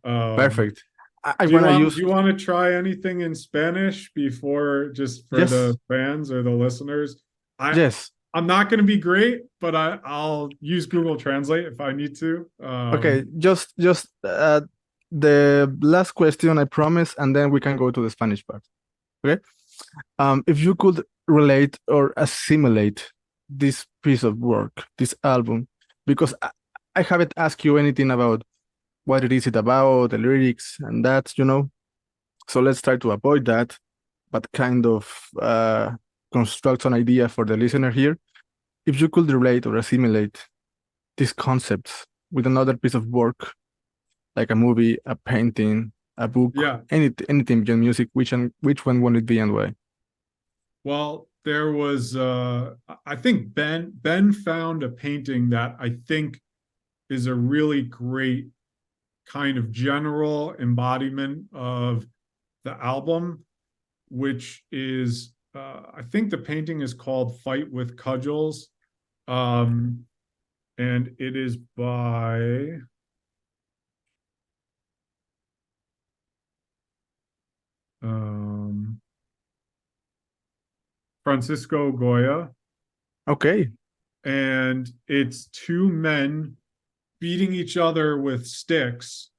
um, perfect. I wanna do use, you want to try anything in Spanish before just for yes, the fans or the listeners? I yes. I'm not going to be great, but I'll use Google Translate if I need to. Okay, just the last question, I promise, and then we can go to the Spanish part. Okay. If you could relate or assimilate this piece of work, this album, because I haven't asked you anything about what it is about, the lyrics, and that. So let's try to avoid that, but kind of, construct an idea for the listener here. If you could relate or assimilate these concepts with another piece of work, like a movie, a painting, a book, Yeah. anything beyond music, which one would it be and why? Well, there was I think Ben found a painting that I think is a really great kind of general embodiment of the album, which is I think the painting is called Fight with Cudgels. And it is by Francisco Goya, Okay. and it's two men beating each other with sticks,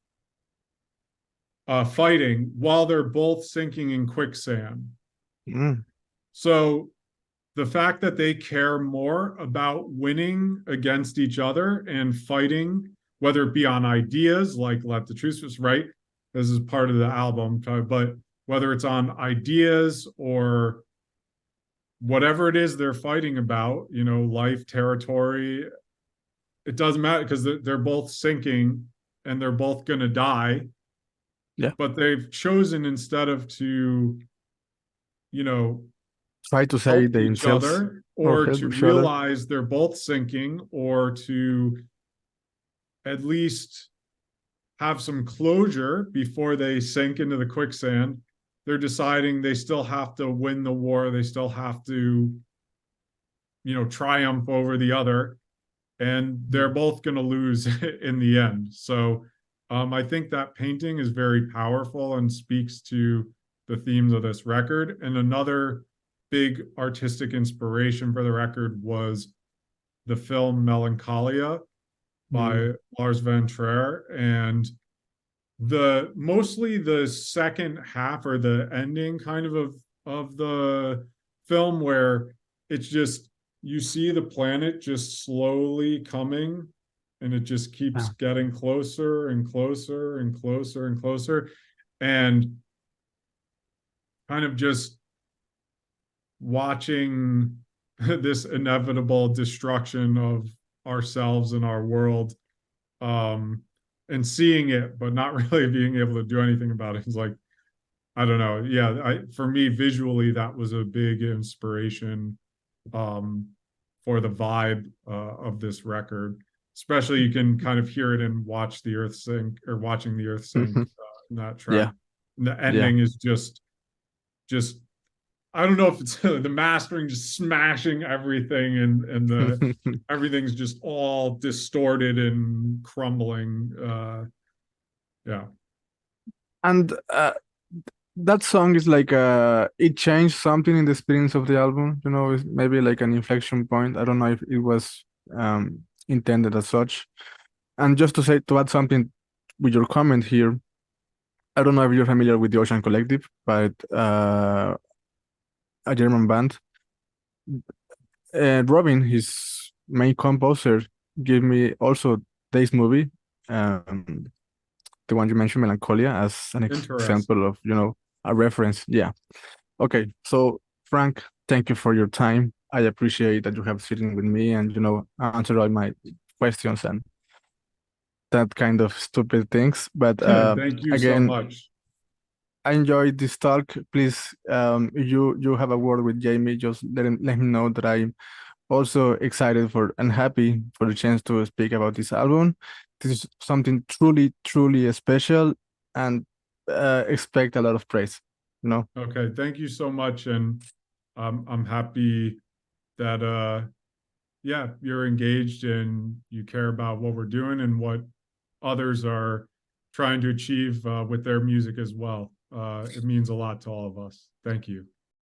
fighting while they're both sinking in quicksand. Mm. So the fact that they care more about winning against each other and fighting, whether it be on ideas like Let the Truth Was Right, this is part of the album, but whether it's on ideas or whatever it is they're fighting about, life, territory, it doesn't matter because they're both sinking and they're both going to die. Yeah. But they've chosen instead of to, you know, Try to say help each themselves other or or help to each other. realize they're both sinking or to at least have some closure before they sink into the quicksand. They're deciding they still have to win the war. They still have to, triumph over the other. And they're both going to lose in the end. So I think that painting is very powerful and speaks to the themes of this record. And another big artistic inspiration for the record was the film Melancholia by Lars von Trier, and mostly the second half or the ending kind of the film where it's just you see the planet just slowly coming and it just keeps Yeah. getting closer and closer and closer and closer, and kind of just watching this inevitable destruction of ourselves and our world, um and seeing it but not really being able to do anything about it. It's like, I don't know. Yeah, for me visually that was a big inspiration um for the vibe of this record. Especially you can kind of hear it and watch the earth sink, or watching the earth sink in that track. Yeah. And the Yeah. ending is just I don't know if it's the mastering just smashing everything, and the everything's just all distorted and crumbling. Yeah. And that song is like it changed something in the experience of the album. It's maybe like an inflection point. I don't know if it was intended as such. And just to add something with your comment here, I don't know if you're familiar with the Ocean Collective, but a German band. Robin, his main composer, gave me also this movie, the one you mentioned, Melancholia, as an Interesting. example of, a reference. Yeah. Okay. So, Frank, thank you for your time. I appreciate that you have sitting with me and, answered all my questions and that kind of stupid things. But Thank you so again, much. I enjoyed this talk. Please, you have a word with Jamie. Just let him know that I'm also excited for and happy for the chance to speak about this album. This is something truly, truly special, and expect a lot of praise. Okay, thank you so much, and I'm happy that yeah, you're engaged and you care about what we're doing and what others are trying to achieve with their music as well. It means a lot to all of us. Thank you.